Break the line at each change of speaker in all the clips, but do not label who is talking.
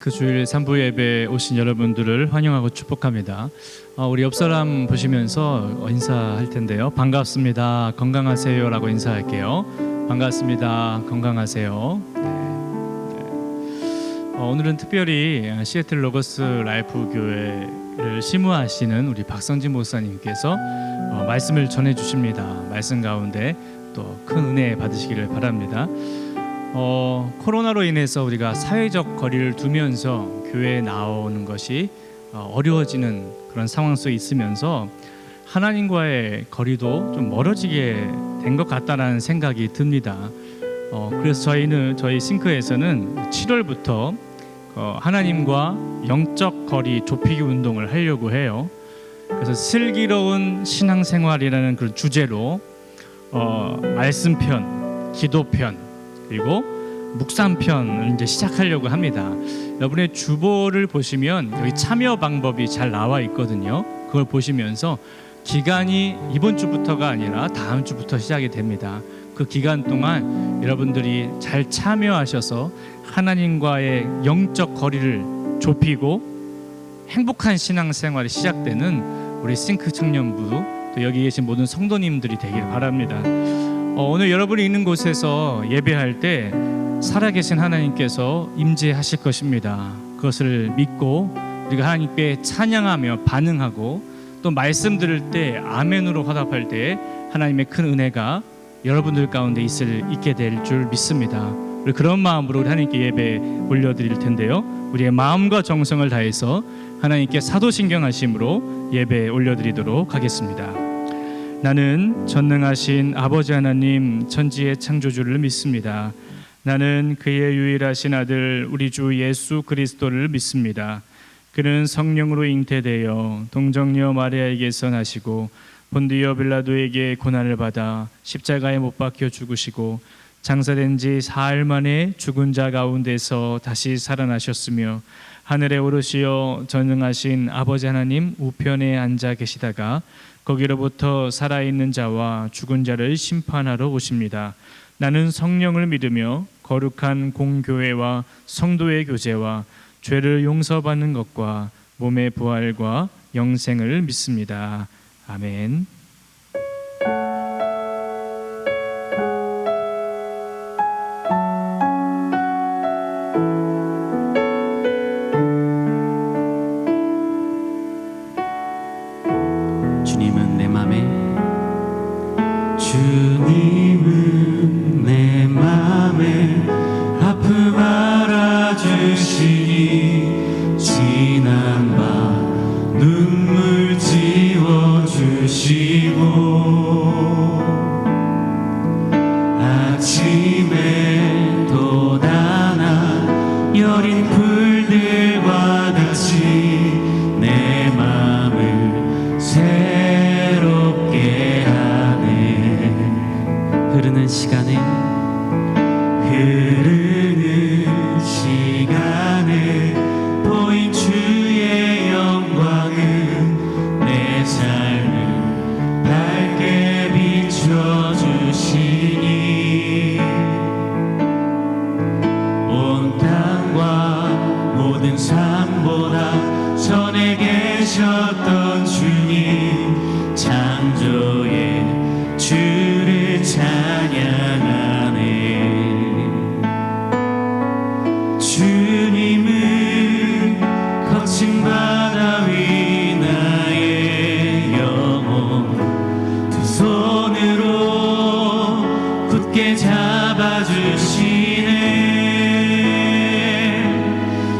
그 주일 3부 예배에 오신 여러분들을 환영하고 축복합니다. 우리 옆 사람 보시면서 인사할 텐데요. 반갑습니다. 건강하세요 라고 인사할게요. 반갑습니다. 건강하세요. 오늘은 특별히 시애틀 로거스 라이프 교회를 심무하시는 우리 박성진 목사님께서 말씀을 전해 주십니다. 말씀 가운데 또 큰 은혜 받으시기를 바랍니다. 코로나로 인해서 우리가 사회적 거리를 두면서 교회에 나오는 것이 어려워지는 그런 상황 속에 있으면서 하나님과의 거리도 좀 멀어지게 된 것 같다는 생각이 듭니다. 그래서 저희 싱크에서는 7월부터 하나님과 영적 거리 좁히기 운동을 하려고 해요. 그래서 슬기로운 신앙생활이라는 그런 주제로 말씀편, 기도편, 그리고 묵상편을 이제 시작하려고 합니다. 여러분의 주보를 보시면 여기 참여 방법이 잘 나와 있거든요. 그걸 보시면서 기간이 이번 주부터가 아니라 다음 주부터 시작이 됩니다. 그 기간 동안 여러분들이 잘 참여하셔서 하나님과의 영적 거리를 좁히고 행복한 신앙생활이 시작되는 우리 싱크 청년부, 또 여기 계신 모든 성도님들이 되길 바랍니다. 오늘 여러분이 있는 곳에서 예배할 때 살아계신 하나님께서 임재하실 것입니다. 그것을 믿고 우리가 하나님께 찬양하며 반응하고 또 말씀 들을 때 아멘으로 화답할 때 하나님의 큰 은혜가 여러분들 가운데 있게 될 줄 믿습니다. 우리 그런 마음으로 우리 하나님께 예배 올려드릴 텐데요. 우리의 마음과 정성을 다해서 하나님께 사도신경하심으로 예배 올려드리도록 하겠습니다. 나는 전능하신 아버지 하나님 천지의 창조주를 믿습니다. 나는 그의 유일하신 아들 우리 주 예수 그리스도를 믿습니다. 그는 성령으로 잉태되어 동정녀 마리아에게서 나시고 본디오 빌라도에게 고난을 받아 십자가에 못 박혀 죽으시고 장사된 지 사흘 만에 죽은 자 가운데서 다시 살아나셨으며 하늘에 오르시어 전능하신 아버지 하나님 우편에 앉아 계시다가 거기로부터 살아있는 자와 죽은 자를 심판하러 오십니다. 나는 성령을 믿으며 거룩한 공교회와 성도의 교제와 죄를 용서받는 것과 몸의 부활과 영생을 믿습니다. 아멘.
주님은 내 맘에 주님은 내 맘에 아픔 알아주시니 지난 밤 눈물 지워주시고 아침에 돋아나 여린 풀들과 같이 내 맘을 새롭게 하네. 흐르는 시간에 보인 주의 영광은 내 삶을 밝게 비춰주시니 온 땅과 모든 삶보다 전에 계셨던 주님 창조의 주를 찬양하네. 주님은 거친 바다 위 나의 영혼 두 손으로 굳게 잡아주시네.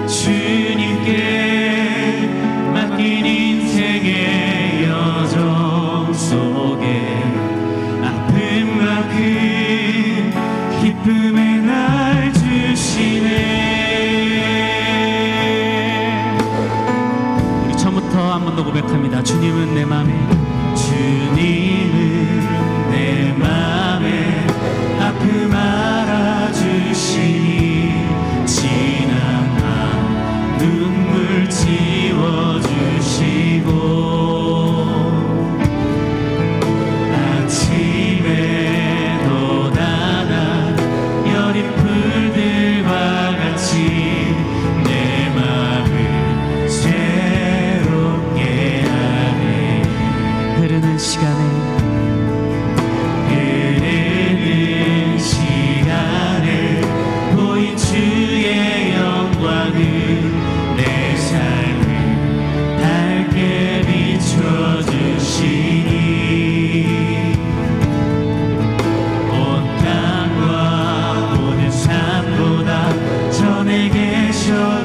주님께 맡긴 인생의 여정 속에 아픔만큼 기쁨의 날 주시네. 우리 처음부터 한 번 더 고백합니다. 주님은 내 맘에 주님은 내 맘에 아픔 알아주시니 지난 밤 눈물 지워주시고 아침에 돋아나 여린 풀들과 같이 내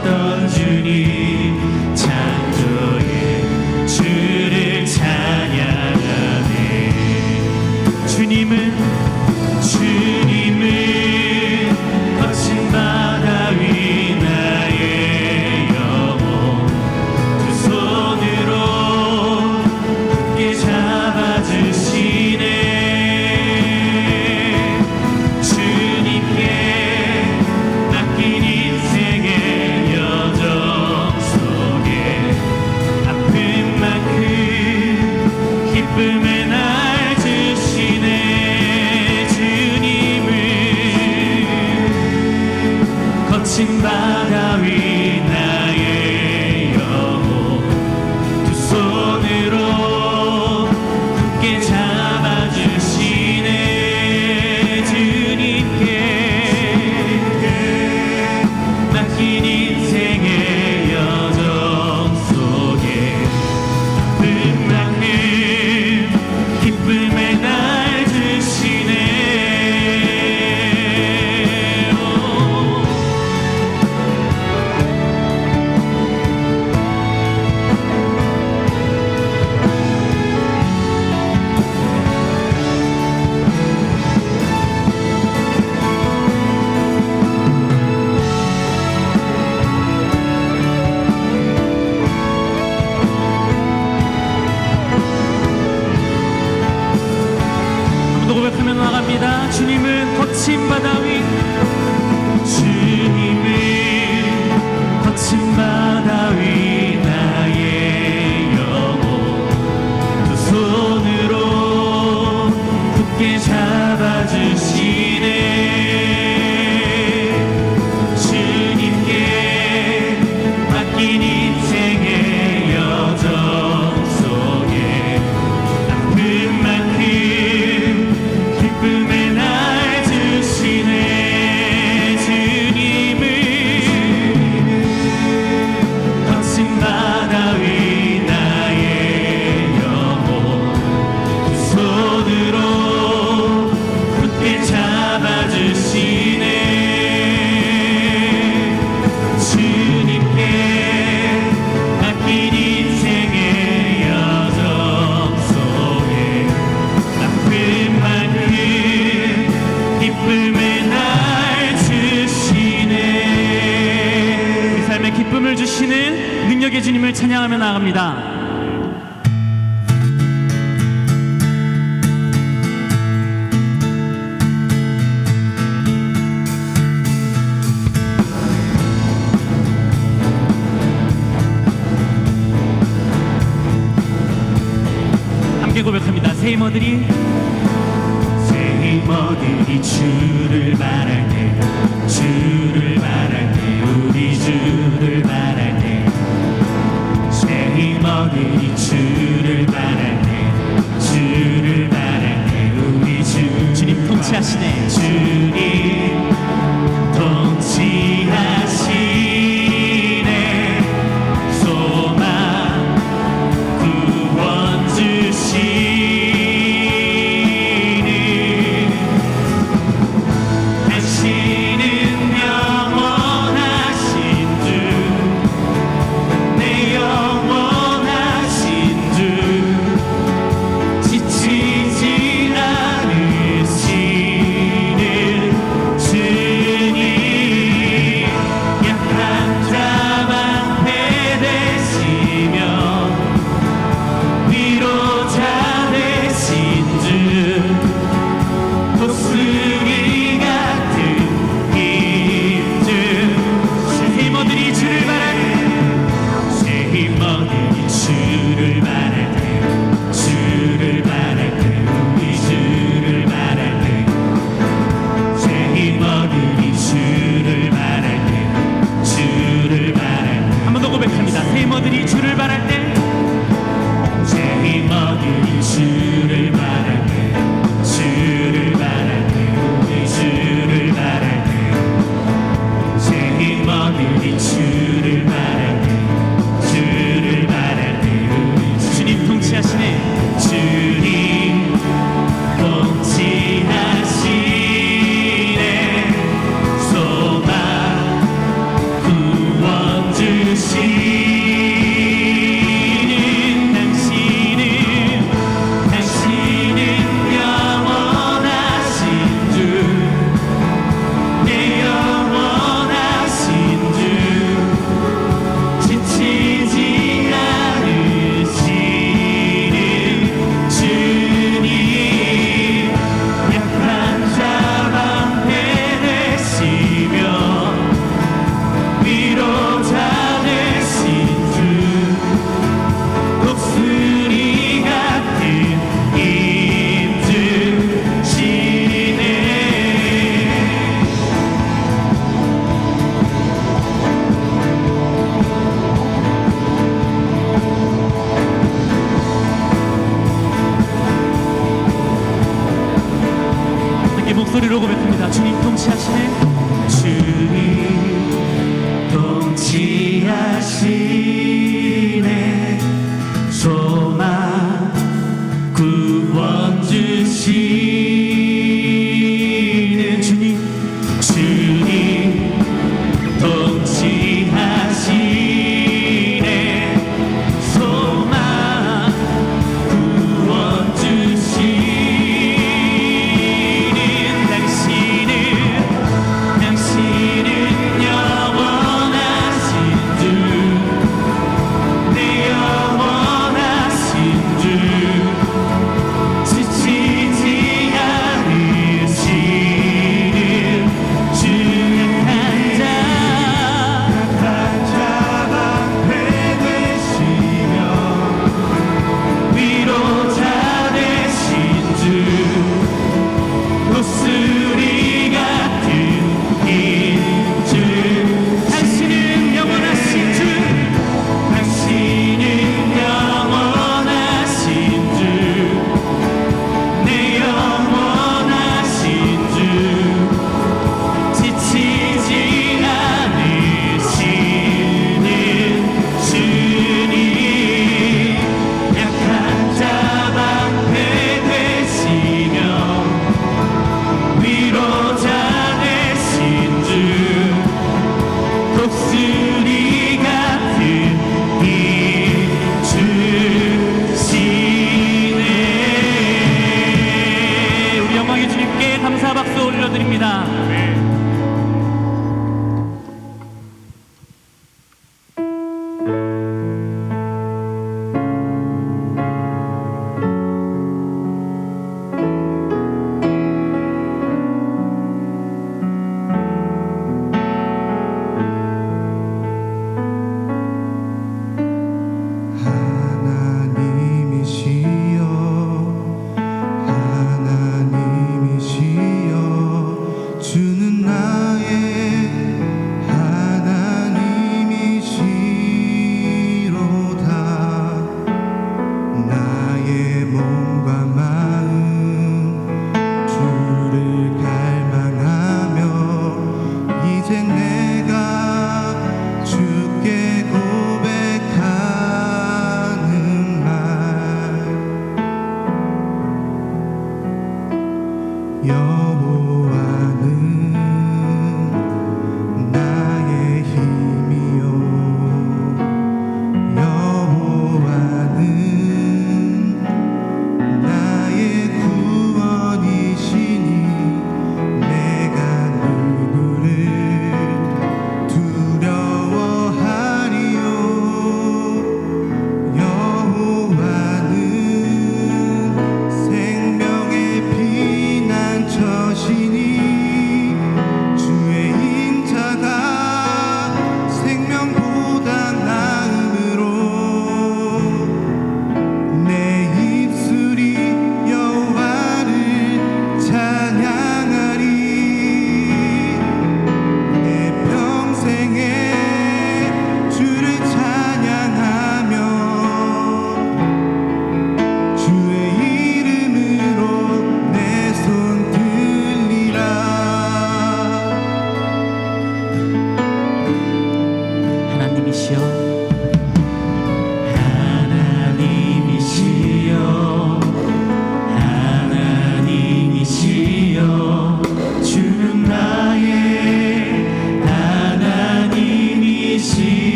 주셨던 주님 창조의 주를 찬양하네. 주님은 거친 바다 위 나의 영혼 두 손으로 굳게 잡아주시네. 주님께 맡긴 인생의 여정 속에 아픈 만큼 기쁨의 날 주시네. 거친 바다 위 나의 영혼 두 손으로 굳게 잡아주시네. 주님께 맡긴 인생의 여정 속에 아픈 만큼 기쁨의 날 주시네. 고백하며 나갑니다. 주님은 거친 바다 위, 주님은 거친 바다 위 나의 영혼 두 손으로 굳게 잡아주시네. 주님께 맡긴 인생의 여정 속에 아픈 만큼 기쁨의 날 주시네. 주님은 거친 바다 위 나의 영혼 두 손으로 굳게 잡아주시네. 주님께 맡긴 인생의 여정 속에 아픈 만큼 기쁨의 날 주시네. 우리 삶에 기쁨을 주시는 능력의 주님을 찬양하며 나아갑니다. 함께 고백합니다. 새 힘어들이 주를 바랄 때, 주를 바랄 때, 우리 주를 바랄 때, 새 힘어들이 주를 바랄 때, 주를 바랄 때, 우리 주님 통치하시네. 주님 통치하시네. 소망 구원 주시네. 당신은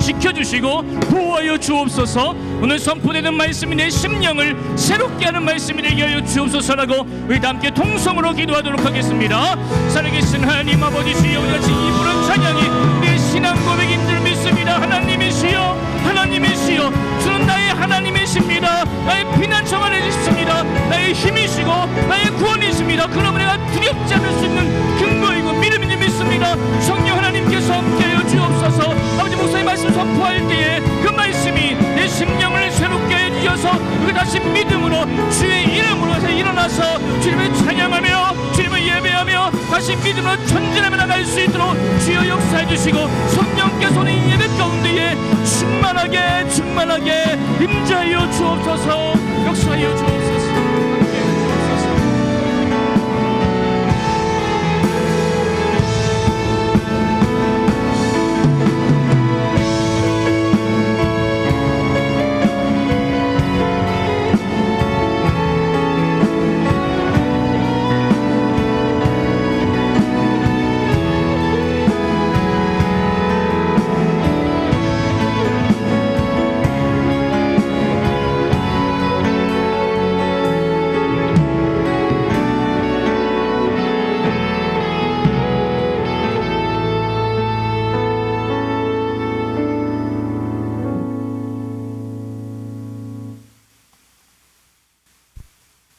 지켜주시고 보호하여 주옵소서. 오늘 선포되는 말씀이 내 심령을 새롭게 하는 말씀이 되게 하여 주옵소서라고 우리 다 함께 통성으로 기도하도록 하겠습니다. 살아계신 하나님 아버지시여, 우리 같이 이 부른 찬양이 내 신앙 고백인 줄 믿습니다. 하나님이시여, 하나님이시여, 주는 나의 하나님이십니다. 나의 피난처가 되십니다. 나의 힘이시고 나의 구원이십니다. 그러므로 내가 두렵지 않을 수 있는 근거이고 믿음인 믿습니다. 성령 하나님께서 함께하여 주옵소서. 아버지, 목사의 말씀 선포할 때에 그 말씀이 내 심령을 새롭게 해주셔서 그 다시 믿음으로 주의 이름으로 일어나서 주님을 찬양하며 주님을 예배하며 다시 믿음으로 전진하며 나갈 수 있도록 주여 역사해 주시고, 성령께서 오늘 이 예배 가운데에 충만하게 충만하게 임재하여 주옵소서. 역사하여 주옵소서.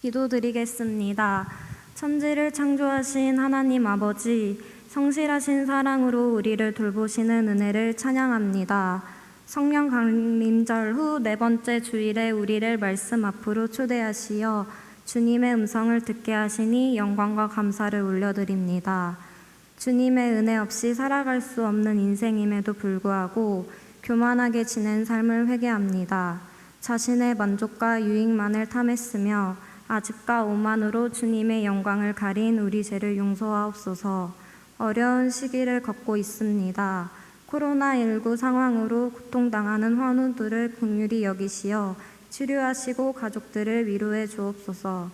기도드리겠습니다. 천지를 창조하신 하나님 아버지, 성실하신 사랑으로 우리를 돌보시는 은혜를 찬양합니다. 성령 강림절 후 네 번째 주일에 우리를 말씀 앞으로 초대하시어 주님의 음성을 듣게 하시니 영광과 감사를 올려드립니다. 주님의 은혜 없이 살아갈 수 없는 인생임에도 불구하고 교만하게 지낸 삶을 회개합니다. 자신의 만족과 유익만을 탐했으며 아집과 오만으로 주님의 영광을 가린 우리 죄를 용서하옵소서. 어려운 시기를 겪고 있습니다. 코로나19 상황으로 고통당하는 환우들을 긍휼히 여기시어 치료하시고 가족들을 위로해 주옵소서.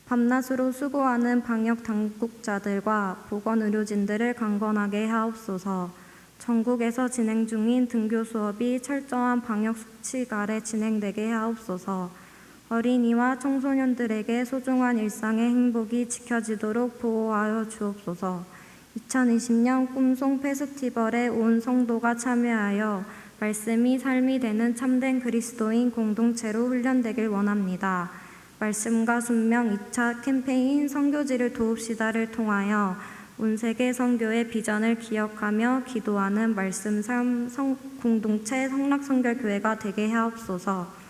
밤낮으로 수고하는 방역 당국자들과 보건의료진들을 강건하게 하옵소서. 전국에서 진행 중인 등교 수업이 철저한 방역 수칙 아래 진행되게 하옵소서. 어린이와 청소년들에게 소중한 일상의 행복이 지켜지도록 보호하여 주옵소서. 2020년 꿈송 페스티벌에 온 성도가 참여하여 말씀이 삶이 되는 참된 그리스도인 공동체로 훈련되길 원합니다. 말씀과 순명 2차 캠페인 선교지를 도웁시다를 통하여 온 세계 선교의 비전을 기억하며 기도하는 말씀 삶 공동체 성락선결교회가 되게 하옵소서.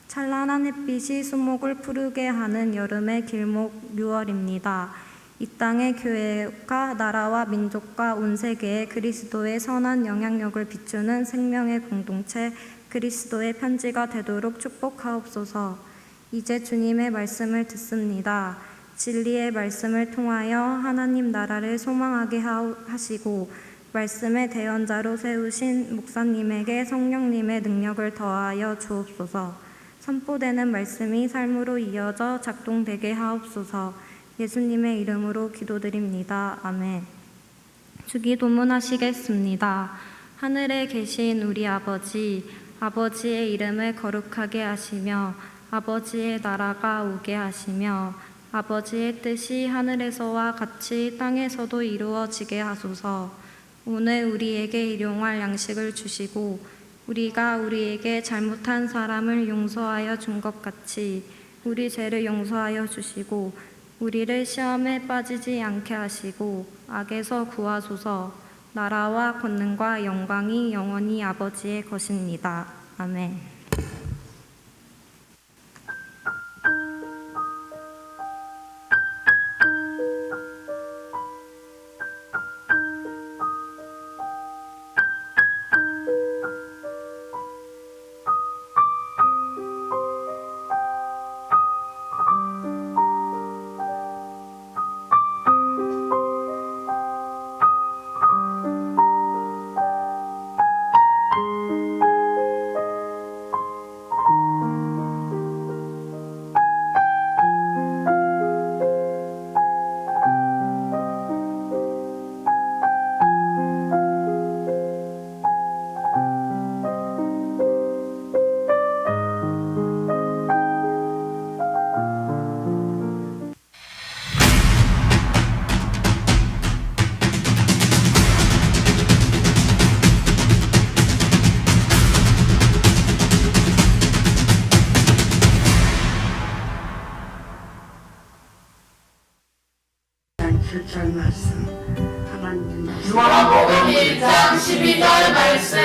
찬란한 햇빛이 수목을 푸르게 하는 여름의 길목 6월입니다. 이 땅의 교회가 나라와 민족과 온 세계에 그리스도의 선한 영향력을 비추는 생명의 공동체 그리스도의 편지가 되도록 축복하옵소서. 이제 주님의 말씀을 듣습니다. 진리의 말씀을 통하여 하나님 나라를 소망하게 하시고 말씀의 대언자로 세우신 목사님에게 성령님의 능력을 더하여 주옵소서. 선포되는 말씀이 삶으로 이어져 작동되게 하옵소서. 예수님의 이름으로 기도드립니다. 아멘. 주기도문 하시겠습니다. 하늘에 계신 우리 아버지, 아버지의 이름을 거룩하게 하시며 아버지의 나라가 오게 하시며 아버지의 뜻이 하늘에서와 같이 땅에서도 이루어지게 하소서. 오늘 우리에게 일용할 양식을 주시고 우리가 우리에게 잘못한 사람을 용서하여 준 것 같이 우리 죄를 용서하여 주시고 우리를 시험에 빠지지 않게 하시고 악에서 구하소서. 나라와 권능과 영광이 영원히 아버지의 것입니다. 아멘.
12절 말씀 하나님 말씀
요한복음 1장 12절 말씀,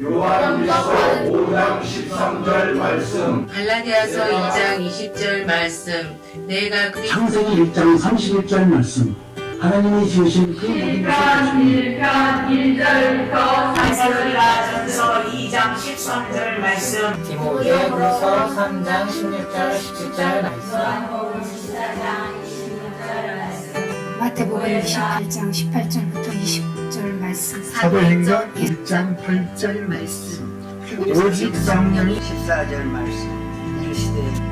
요한일서 5장 13절 말씀,
갈라디아서 2장 20절 말씀, 내가 그리스도
창세기 1장 31절 말씀 하나님이 지으신 그 모든 것을
1절부터 4절까지서 2장 13절 말씀,
디모데후서 3장 16절 17절 말씀,
마태복음 28장 18절부터 29절 말씀,
사도행전 1장 8절 말씀 오직 성령이 14절 말씀 이 시대에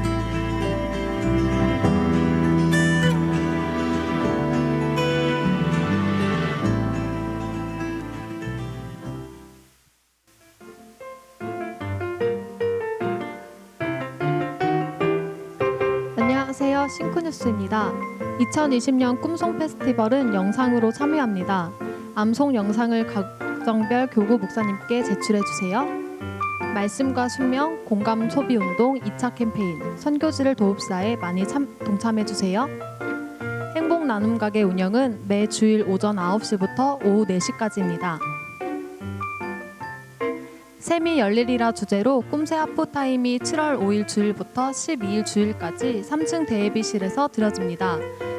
안녕하세요. 싱크뉴스입니다. 2020년 꿈송 페스티벌은 영상으로 참여합니다. 암송 영상을 각정별 교구 목사님께 제출해 주세요. 말씀과 순명, 공감 소비 운동 2차 캠페인, 선교지를 도읍사에 많이 동참해 주세요. 행복 나눔 가게 운영은 매 주일 오전 9시부터 오후 4시까지입니다. 샘이 열리리라 주제로 꿈새 하프타임이 7월 5일 주일부터 12일 주일까지 3층 대예비실에서 드려집니다.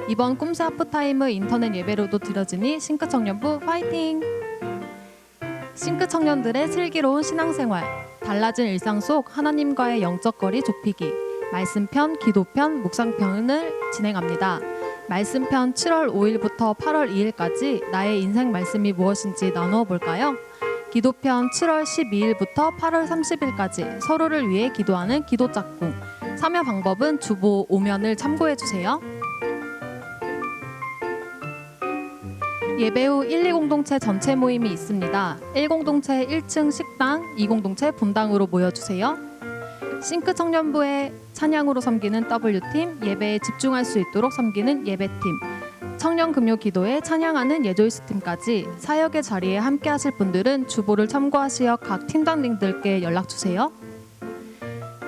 이번 꿈새 하프타임은 인터넷 예배로도 드려지니 싱크 청년부 파이팅! 싱크 청년들의 슬기로운 신앙생활, 달라진 일상 속 하나님과의 영적 거리 좁히기, 말씀편, 기도편, 묵상편을 진행합니다. 말씀편 7월 5일부터 8월 2일까지 나의 인생 말씀이 무엇인지 나누어 볼까요? 기도편 7월 12일부터 8월 30일까지 서로를 위해 기도하는 기도 짝꿍. 참여 방법은 주보 5면을 참고해 주세요. 예배 후 1, 2 공동체 전체 모임이 있습니다. 1 공동체 1층 식당, 2 공동체 본당으로 모여주세요. 싱크 청년부의 찬양으로 섬기는 W팀, 예배에 집중할 수 있도록 섬기는 예배팀, 청년금요기도에 찬양하는 예조이스팀까지 사역의 자리에 함께 하실 분들은 주보를 참고하시어 각 팀장님들께 연락주세요.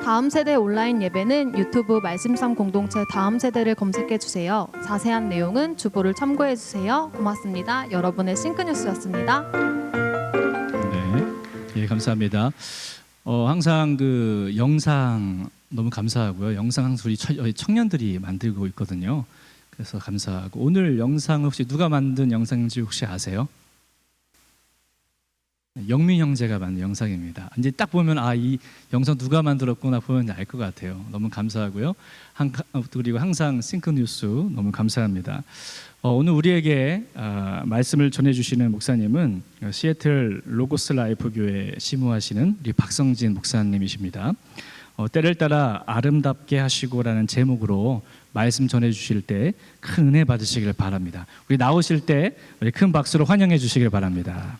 다음 세대 온라인 예배는 유튜브 말씀삼 공동체 다음 세대를 검색해주세요. 자세한 내용은 주보를 참고해주세요. 고맙습니다. 여러분의 싱크뉴스였습니다.
네, 예, 감사합니다. 항상 그 영상 너무 감사하고요. 영상 항상 우리 청년들이 만들고 있거든요. 그래서 감사하고, 오늘 영상 혹시 누가 만든 영상인지 혹시 아세요? 영민 형제가 만든 영상입니다. 이제 딱 보면 이 영상 누가 만들었구나 보면 알 것 같아요. 너무 감사하고요. 그리고 항상 싱크뉴스 너무 감사합니다. 오늘 우리에게 말씀을 전해주시는 목사님은 시애틀 로고스 라이프 교회 시무하시는 우리 박성진 목사님이십니다. 때를 따라 아름답게 하시고라는 제목으로 말씀 전해주실 때 큰 은혜 받으시길 바랍니다. 우리 나오실 때 우리 큰 박수로 환영해 주시길 바랍니다.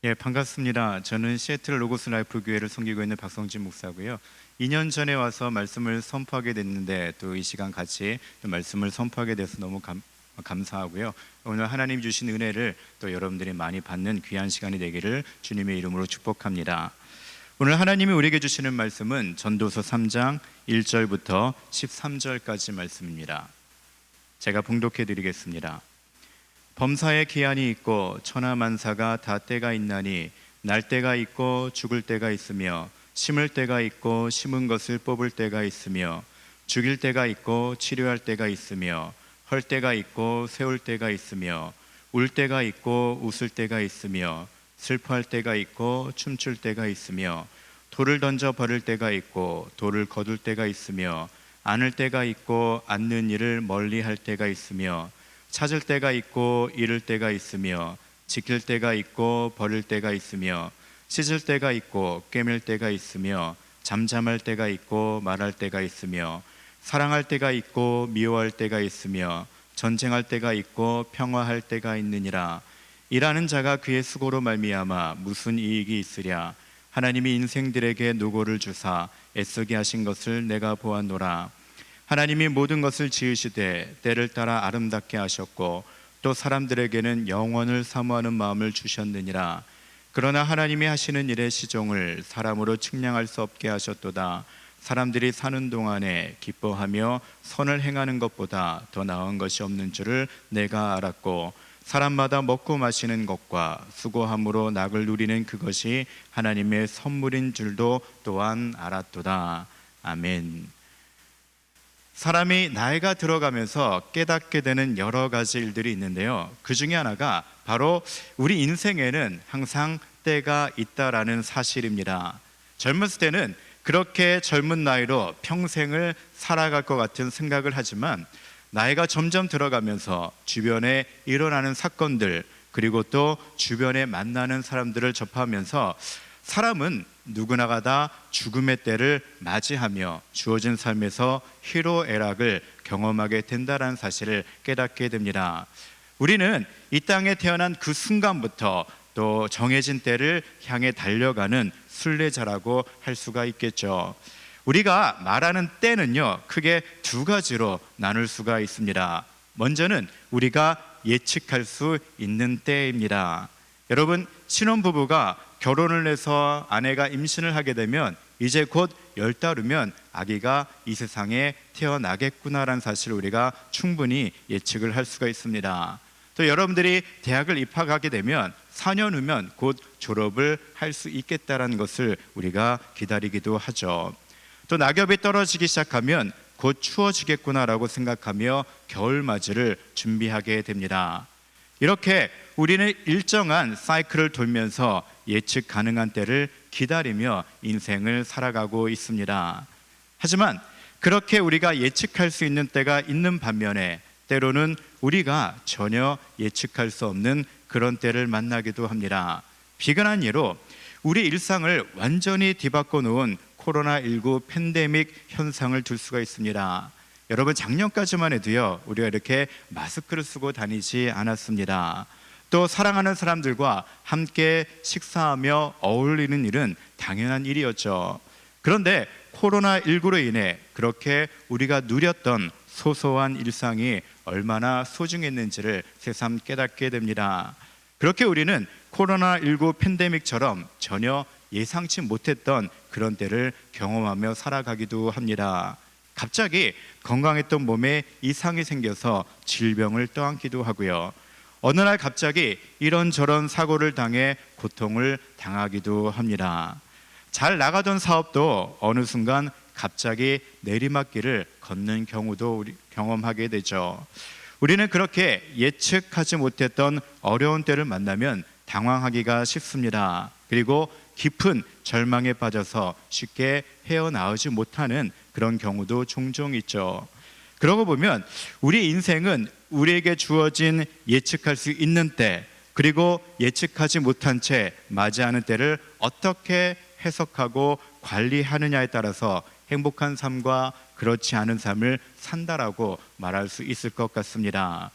예, 반갑습니다. 저는 시애틀 로고스 라이프 교회를 섬기고 있는 박성진 목사고요. 2년 전에 와서 말씀을 선포하게 됐는데 또 이 시간 같이 또 말씀을 선포하게 돼서 너무 감사하고요. 오늘 하나님 주신 은혜를 또 여러분들이 많이 받는 귀한 시간이 되기를 주님의 이름으로 축복합니다. 오늘 하나님이 우리에게 주시는 말씀은 전도서 3장 1절부터 13절까지 말씀입니다. 제가 봉독해 드리겠습니다. 범사에 기한이 있고 천하만사가 다 때가 있나니 날 때가 있고 죽을 때가 있으며 심을 때가 있고 심은 것을 뽑을 때가 있으며 죽일 때가 있고 치료할 때가 있으며 헐 때가 있고 세울 때가 있으며 울 때가 있고 웃을 때가 있으며 슬퍼할 때가 있고 춤출 때가 있으며 돌을 던져 버릴 때가 있고 돌을 거둘 때가 있으며 안을 때가 있고 앉는 일을 멀리할 때가 있으며 찾을 때가 있고 잃을 때가 있으며 지킬 때가 있고 버릴 때가 있으며 씻을 때가 있고 꿰맬 때가 있으며 잠잠할 때가 있고 말할 때가 있으며 사랑할 때가 있고 미워할 때가 있으며 전쟁할 때가 있고 평화할 때가 있느니라. 일하는 자가 그의 수고로 말미암아 무슨 이익이 있으랴. 하나님이 인생들에게 노고를 주사 애쓰게 하신 것을 내가 보았노라. 하나님이 모든 것을 지으시되 때를 따라 아름답게 하셨고 또 사람들에게는 영원을 사모하는 마음을 주셨느니라. 그러나 하나님이 하시는 일의 시종을 사람으로 측량할 수 없게 하셨도다. 사람들이 사는 동안에 기뻐하며 선을 행하는 것보다 더 나은 것이 없는 줄을 내가 알았고, 사람마다 먹고 마시는 것과 수고함으로 낙을 누리는 그것이 하나님의 선물인 줄도 또한 알았도다. 아멘. 사람이 나이가 들어가면서 깨닫게 되는 여러 가지 일들이 있는데요, 그 중에 하나가 바로 우리 인생에는 항상 때가 있다라는 사실입니다. 젊었을 때는 그렇게 젊은 나이로 평생을 살아갈 것 같은 생각을 하지만, 나이가 점점 들어가면서 주변에 일어나는 사건들, 그리고 또 주변에 만나는 사람들을 접하면서 사람은 누구나가 다 죽음의 때를 맞이하며 주어진 삶에서 희로애락을 경험하게 된다는 사실을 깨닫게 됩니다. 우리는 이 땅에 태어난 그 순간부터 또 정해진 때를 향해 달려가는 순례자라고 할 수가 있겠죠. 우리가 말하는 때는요, 크게 두 가지로 나눌 수가 있습니다. 먼저는 우리가 예측할 수 있는 때입니다. 여러분, 신혼부부가 결혼을 해서 아내가 임신을 하게 되면 이제 곧 10달 후면 아기가 이 세상에 태어나겠구나라는 사실을 우리가 충분히 예측을 할 수가 있습니다. 또 여러분들이 대학을 입학하게 되면 4년 후면 곧 졸업을 할 수 있겠다라는 것을 우리가 기다리기도 하죠. 또 낙엽이 떨어지기 시작하면 곧 추워지겠구나라고 생각하며 겨울맞이를 준비하게 됩니다. 이렇게 우리는 일정한 사이클을 돌면서 예측 가능한 때를 기다리며 인생을 살아가고 있습니다. 하지만 그렇게 우리가 예측할 수 있는 때가 있는 반면에 때로는 우리가 전혀 예측할 수 없는 그런 때를 만나기도 합니다. 비근한 예로 우리 일상을 완전히 뒤바꿔 놓은 코로나19 팬데믹 현상을 들 수가 있습니다. 여러분, 작년까지만 해도요, 우리가 이렇게 마스크를 쓰고 다니지 않았습니다. 또 사랑하는 사람들과 함께 식사하며 어울리는 일은 당연한 일이었죠. 그런데 코로나19로 인해 그렇게 우리가 누렸던 소소한 일상이 얼마나 소중했는지를 새삼 깨닫게 됩니다. 그렇게 우리는 코로나19 팬데믹처럼 전혀 예상치 못했던 그런 때를 경험하며 살아가기도 합니다. 갑자기 건강했던 몸에 이상이 생겨서 질병을 떠안기도 하고요. 어느 날 갑자기 이런저런 사고를 당해 고통을 당하기도 합니다. 잘 나가던 사업도 어느 순간 갑자기 내리막길을 걷는 경우도 경험하게 되죠. 우리는 그렇게 예측하지 못했던 어려운 때를 만나면 당황하기가 쉽습니다. 그리고 깊은 절망에 빠져서 쉽게 헤어나오지 못하는 그런 경우도 종종 있죠. 그러고 보면 우리 인생은 우리에게 주어진 예측할 수 있는 때, 그리고 예측하지 못한 채 맞이하는 때를 어떻게 해석하고 관리하느냐에 따라서 행복한 삶과 그렇지 않은 삶을 산다라고 말할 수 있을 것 같습니다.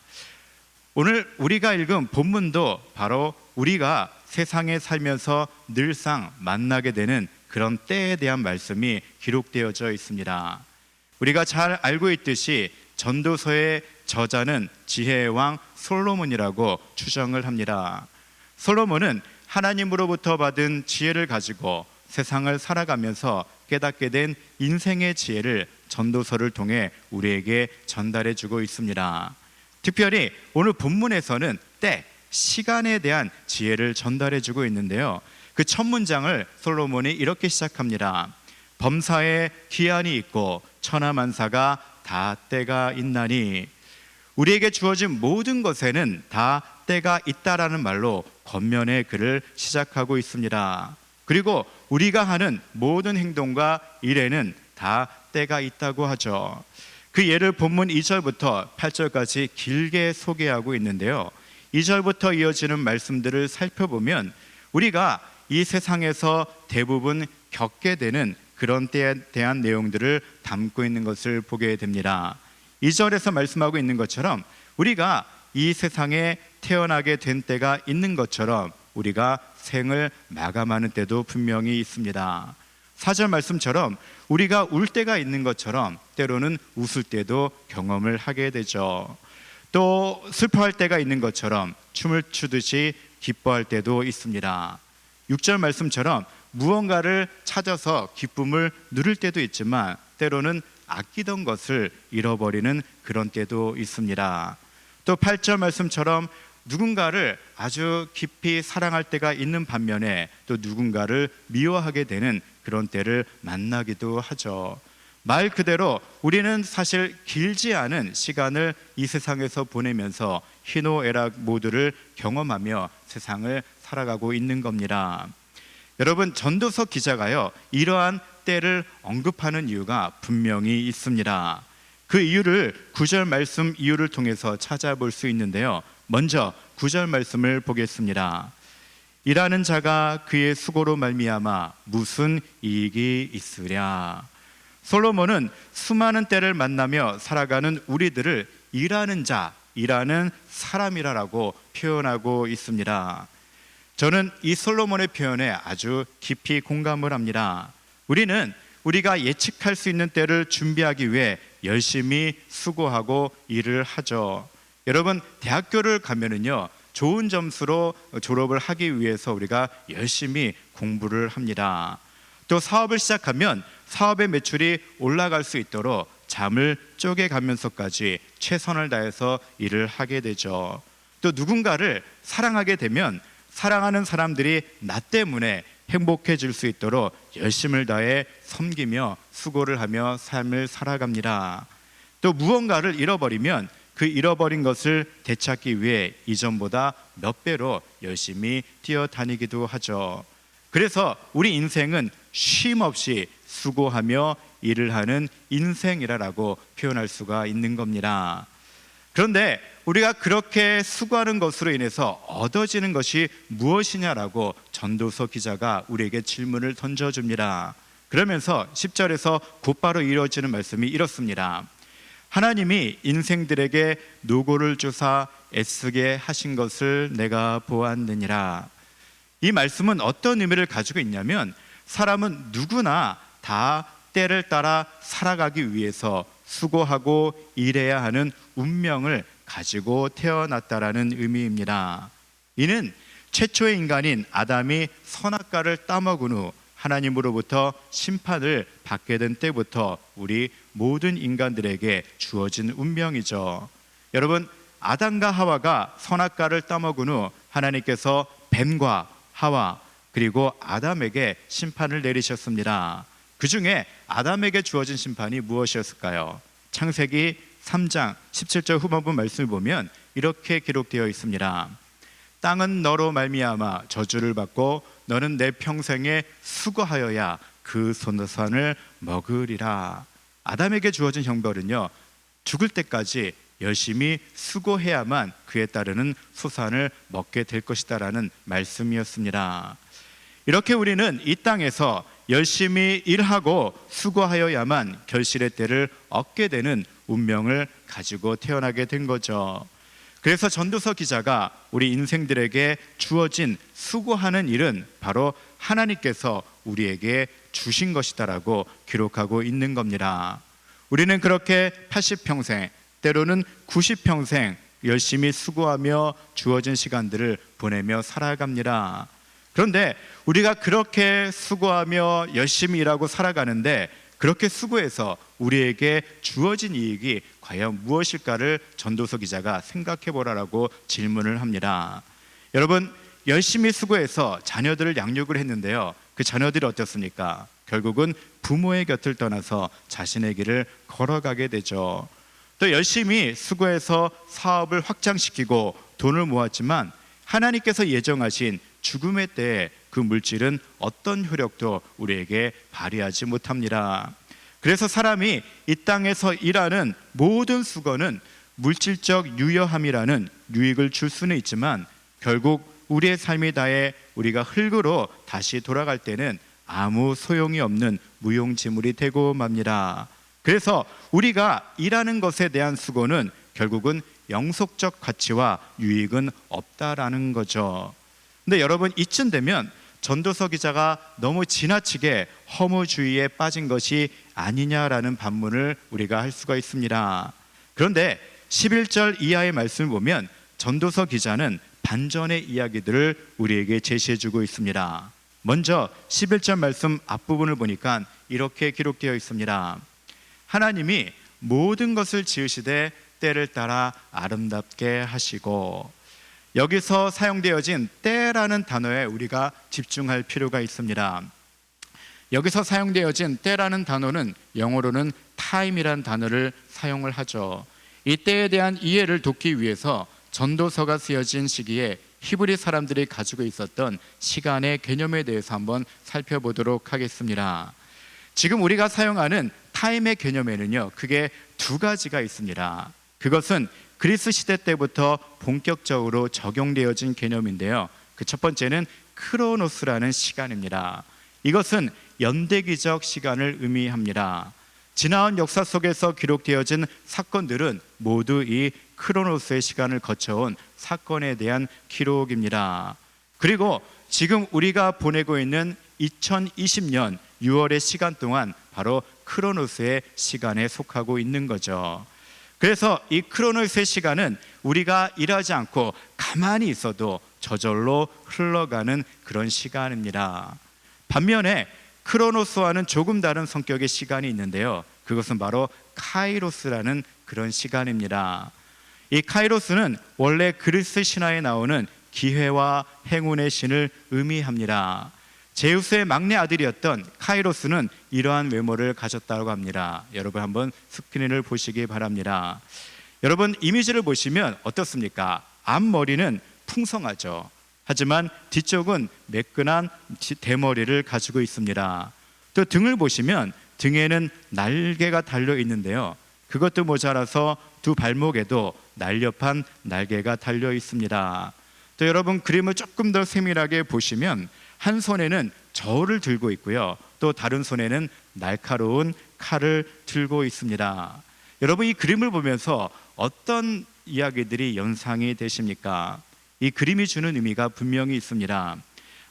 오늘 우리가 읽은 본문도 바로 우리가 세상에 살면서 늘상 만나게 되는 그런 때에 대한 말씀이 기록되어져 있습니다. 우리가 잘 알고 있듯이 전도서의 저자는 지혜의 왕 솔로몬이라고 추정을 합니다. 솔로몬은 하나님으로부터 받은 지혜를 가지고 세상을 살아가면서 깨닫게 된 인생의 지혜를 전도서를 통해 우리에게 전달해 주고 있습니다. 특별히 오늘 본문에서는 때, 시간에 대한 지혜를 전달해 주고 있는데요, 그 첫 문장을 솔로몬이 이렇게 시작합니다. 범사에 기한이 있고 천하만사가 다 때가 있나니. 우리에게 주어진 모든 것에는 다 때가 있다라는 말로 겉면의 글을 시작하고 있습니다. 그리고 우리가 하는 모든 행동과 일에는 다 때가 있다고 하죠. 그 예를 본문 2절부터 8절까지 길게 소개하고 있는데요, 2절부터 이어지는 말씀들을 살펴보면 우리가 이 세상에서 대부분 겪게 되는 그런 때에 대한 내용들을 담고 있는 것을 보게 됩니다. 2절에서 말씀하고 있는 것처럼 우리가 이 세상에 태어나게 된 때가 있는 것처럼 우리가 생을 마감하는 때도 분명히 있습니다. 4절 말씀처럼 우리가 울 때가 있는 것처럼 때로는 웃을 때도 경험을 하게 되죠. 또 슬퍼할 때가 있는 것처럼 춤을 추듯이 기뻐할 때도 있습니다. 6절 말씀처럼 무언가를 찾아서 기쁨을 누릴 때도 있지만 때로는 아끼던 것을 잃어버리는 그런 때도 있습니다. 또 8절 말씀처럼 누군가를 아주 깊이 사랑할 때가 있는 반면에 또 누군가를 미워하게 되는 그런 때를 만나기도 하죠. 말 그대로 우리는 사실 길지 않은 시간을 이 세상에서 보내면서 희노애락 모두를 경험하며 세상을 살아가고 있는 겁니다. 여러분, 전도서 기자가요, 이러한 때를 언급하는 이유가 분명히 있습니다. 그 이유를 9절 말씀 이유를 통해서 찾아볼 수 있는데요. 먼저 9절 말씀을 보겠습니다. 일하는 자가 그의 수고로 말미암아 무슨 이익이 있으랴. 솔로몬은 수많은 때를 만나며 살아가는 우리들을 일하는 자, 일하는 사람이라고 표현하고 있습니다. 저는 이 솔로몬의 표현에 아주 깊이 공감을 합니다. 우리가 예측할 수 있는 때를 준비하기 위해 열심히 수고하고 일을 하죠. 여러분, 대학교를 가면은요, 좋은 점수로 졸업을 하기 위해서 우리가 열심히 공부를 합니다. 또 사업을 시작하면 사업의 매출이 올라갈 수 있도록 잠을 쪼개가면서까지 최선을 다해서 일을 하게 되죠. 또 누군가를 사랑하게 되면 사랑하는 사람들이 나 때문에 행복해질 수 있도록 열심을 다해 섬기며 수고를 하며 삶을 살아갑니다. 또 무언가를 잃어버리면 그 잃어버린 것을 되찾기 위해 이전보다 몇 배로 열심히 뛰어다니기도 하죠. 그래서 우리 인생은 쉼 없이 수고하며 일을 하는 인생이라고 표현할 수가 있는 겁니다. 그런데 우리가 그렇게 수고하는 것으로 인해서 얻어지는 것이 무엇이냐라고 전도서 기자가 우리에게 질문을 던져줍니다. 그러면서 10절에서 곧바로 이루어지는 말씀이 이렇습니다. 하나님이 인생들에게 노고를 주사 애쓰게 하신 것을 내가 보았느니라. 이 말씀은 어떤 의미를 가지고 있냐면, 사람은 누구나 다 때를 따라 살아가기 위해서 수고하고 일해야 하는 운명을 가지고 태어났다라는 의미입니다. 이는 최초의 인간인 아담이 선악과를 따먹은 후 하나님으로부터 심판을 받게 된 때부터 우리 모든 인간들에게 주어진 운명이죠. 여러분, 아담과 하와가 선악과를 따먹은 후 하나님께서 뱀과 하와 그리고 아담에게 심판을 내리셨습니다. 그 중에 아담에게 주어진 심판이 무엇이었을까요? 창세기 3장 17절 후반부 말씀을 보면 이렇게 기록되어 있습니다. 땅은 너로 말미암아 저주를 받고 너는 내 평생에 수고하여야 그 소산을 먹으리라. 아담에게 주어진 형벌은요, 죽을 때까지 열심히 수고해야만 그에 따르는 소산을 먹게 될 것이다라는 말씀이었습니다. 이렇게 우리는 이 땅에서 열심히 일하고 수고하여야만 결실의 때를 얻게 되는 운명을 가지고 태어나게 된 거죠. 그래서 전도서 기자가 우리 인생들에게 주어진 수고하는 일은 바로 하나님께서 우리에게 주신 것이다라고 기록하고 있는 겁니다. 우리는 그렇게 80평생, 때로는 90평생 열심히 수고하며 주어진 시간들을 보내며 살아갑니다. 그런데 우리가 그렇게 수고하며 열심히 일하고 살아가는데, 그렇게 수고해서 우리에게 주어진 이익이 과연 무엇일까를 전도서 기자가 생각해 보라라고 질문을 합니다. 여러분, 열심히 수고해서 자녀들을 양육을 했는데요, 그 자녀들이 어떻습니까? 결국은 부모의 곁을 떠나서 자신의 길을 걸어가게 되죠. 또 열심히 수고해서 사업을 확장시키고 돈을 모았지만 하나님께서 예정하신 죽음의 때에 그 물질은 어떤 효력도 우리에게 발휘하지 못합니다. 그래서 사람이 이 땅에서 일하는 모든 수고는 물질적 유여함이라는 유익을 줄 수는 있지만 결국 우리의 삶이 다해 우리가 흙으로 다시 돌아갈 때는 아무 소용이 없는 무용지물이 되고 맙니다. 그래서 우리가 일하는 것에 대한 수고는 결국은 영속적 가치와 유익은 없다라는 거죠. 근데 여러분, 이쯤 되면 전도서 기자가 너무 지나치게 허무주의에 빠진 것이 아니냐라는 반문을 우리가 할 수가 있습니다. 그런데 11절 이하의 말씀을 보면 전도서 기자는 반전의 이야기들을 우리에게 제시해주고 있습니다. 먼저 11절 말씀 앞부분을 보니까 이렇게 기록되어 있습니다. 하나님이 모든 것을 지으시되 때를 따라 아름답게 하시고, 여기서 사용되어진 때라는 단어에 우리가 집중할 필요가 있습니다. 여기서 사용되어진 때라는 단어는 영어로는 time이란 단어를 사용을 하죠. 이 때에 대한 이해를 돕기 위해서 전도서가 쓰여진 시기에 히브리 사람들이 가지고 있었던 시간의 개념에 대해서 한번 살펴보도록 하겠습니다. 지금 우리가 사용하는 타임의 개념에는요, 크게 두 가지가 있습니다. 그것은 그리스 시대 때부터 본격적으로 적용되어진 개념인데요, 그 첫 번째는 크로노스라는 시간입니다. 이것은 연대기적 시간을 의미합니다. 지나온 역사 속에서 기록되어진 사건들은 모두 이 크로노스의 시간을 거쳐온 사건에 대한 기록입니다. 그리고 지금 우리가 보내고 있는 2020년 6월의 시간 동안 바로 크로노스의 시간에 속하고 있는 거죠. 그래서 이 크로노스의 시간은 우리가 일하지 않고 가만히 있어도 저절로 흘러가는 그런 시간입니다. 반면에 크로노스와는 조금 다른 성격의 시간이 있는데요, 그것은 바로 카이로스라는 그런 시간입니다. 이 카이로스는 원래 그리스 신화에 나오는 기회와 행운의 신을 의미합니다. 제우스의 막내 아들이었던 카이로스는 이러한 외모를 가졌다고 합니다. 여러분 한번 스크린을 보시기 바랍니다. 여러분 이미지를 보시면 어떻습니까? 앞머리는 풍성하죠. 하지만 뒤쪽은 매끈한 대머리를 가지고 있습니다. 또 등을 보시면 등에는 날개가 달려 있는데요, 그것도 모자라서 두 발목에도 날렵한 날개가 달려 있습니다. 또 여러분 그림을 조금 더 세밀하게 보시면 한 손에는 저울을 들고 있고요, 또 다른 손에는 날카로운 칼을 들고 있습니다. 여러분 이 그림을 보면서 어떤 이야기들이 연상이 되십니까? 이 그림이 주는 의미가 분명히 있습니다.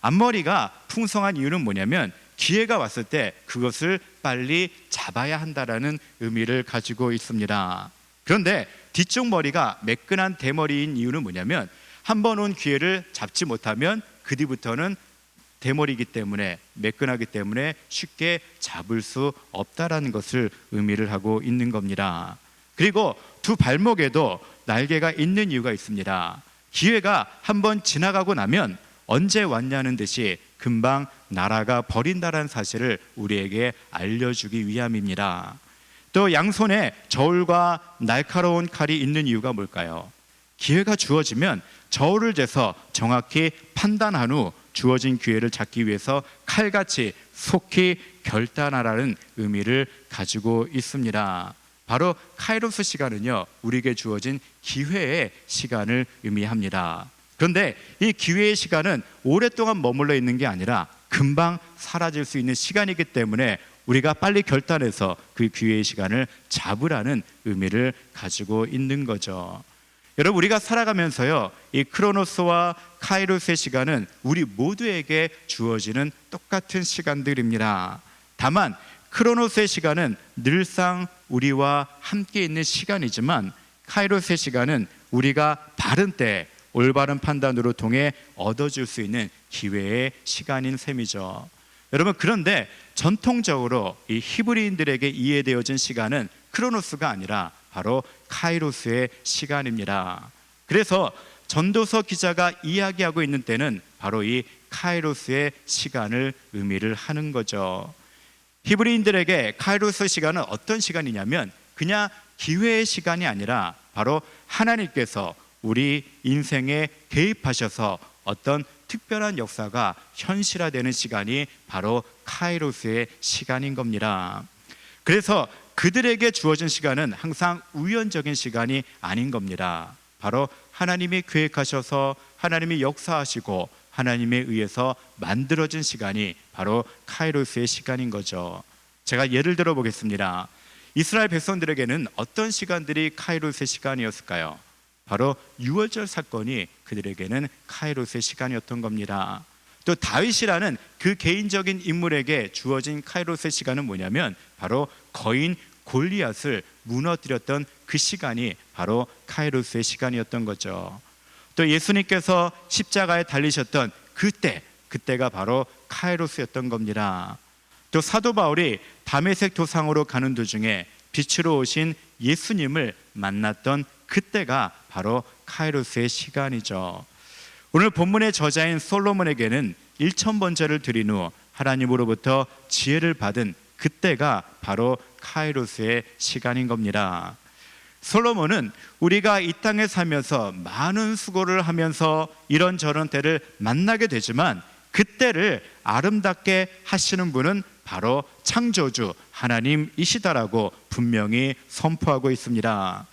앞머리가 풍성한 이유는 뭐냐면 기회가 왔을 때 그것을 빨리 잡아야 한다라는 의미를 가지고 있습니다. 그런데 뒤쪽 머리가 매끈한 대머리인 이유는 뭐냐면 한 번 온 기회를 잡지 못하면 그 뒤부터는 대머리이기 때문에, 매끈하기 때문에 쉽게 잡을 수 없다라는 것을 의미를 하고 있는 겁니다. 그리고 두 발목에도 날개가 있는 이유가 있습니다. 기회가 한번 지나가고 나면 언제 왔냐는 듯이 금방 날아가 버린다는 사실을 우리에게 알려주기 위함입니다. 또 양손에 저울과 날카로운 칼이 있는 이유가 뭘까요? 기회가 주어지면 저울을 재서 정확히 판단한 후 주어진 기회를 잡기 위해서 칼같이 속히 결단하라는 의미를 가지고 있습니다. 바로 카이로스 시간은요, 우리에게 주어진 기회의 시간을 의미합니다. 그런데 이 기회의 시간은 오랫동안 머물러 있는 게 아니라 금방 사라질 수 있는 시간이기 때문에 우리가 빨리 결단해서 그 기회의 시간을 잡으라는 의미를 가지고 있는 거죠. 여러분 우리가 살아가면서요, 이 크로노스와 카이로스의 시간은 우리 모두에게 주어지는 똑같은 시간들입니다. 다만 크로노스의 시간은 늘상 우리와 함께 있는 시간이지만 카이로스의 시간은 우리가 바른 때 올바른 판단으로 통해 얻어줄 수 있는 기회의 시간인 셈이죠. 여러분 그런데 전통적으로 이 히브리인들에게 이해되어진 시간은 크로노스가 아니라 바로 카이로스의 시간입니다. 그래서 전도서 기자가 이야기하고 있는 때는 바로 이 카이로스의 시간을 의미를 하는 거죠. 히브리인들에게 카이로스 시간은 어떤 시간이냐면 그냥 기회의 시간이 아니라 바로 하나님께서 우리 인생에 개입하셔서 어떤 특별한 역사가 현실화되는 시간이 바로 카이로스의 시간인 겁니다. 그래서 그들에게 주어진 시간은 항상 우연적인 시간이 아닌 겁니다. 바로 하나님이 계획하셔서 하나님이 역사하시고 하나님에 의해서 만들어진 시간이 바로 카이로스의 시간인 거죠. 제가 예를 들어 보겠습니다. 이스라엘 백성들에게는 어떤 시간들이 카이로스의 시간이었을까요? 바로 유월절 사건이 그들에게는 카이로스의 시간이었던 겁니다. 또 다윗이라는 그 개인적인 인물에게 주어진 카이로스의 시간은 뭐냐면 바로 거인 골리앗을 무너뜨렸던 그 시간이 바로 카이로스의 시간이었던 거죠. 또 예수님께서 십자가에 달리셨던 그때가 바로 카이로스였던 겁니다. 또 사도 바울이 다메섹 도상으로 가는 도중에 빛으로 오신 예수님을 만났던 그때가 바로 카이로스의 시간이죠. 오늘 본문의 저자인 솔로몬에게는 1000번제를 드린 후 하나님으로부터 지혜를 받은 그때가 바로 카이로스의 시간인 겁니다. 솔로몬은 우리가 이 땅에 살면서 많은 수고를 하면서 이런저런 때를 만나게 되지만 그때를 아름답게 하시는 분은 바로 창조주 하나님이시다라고 분명히 선포하고 있습니다.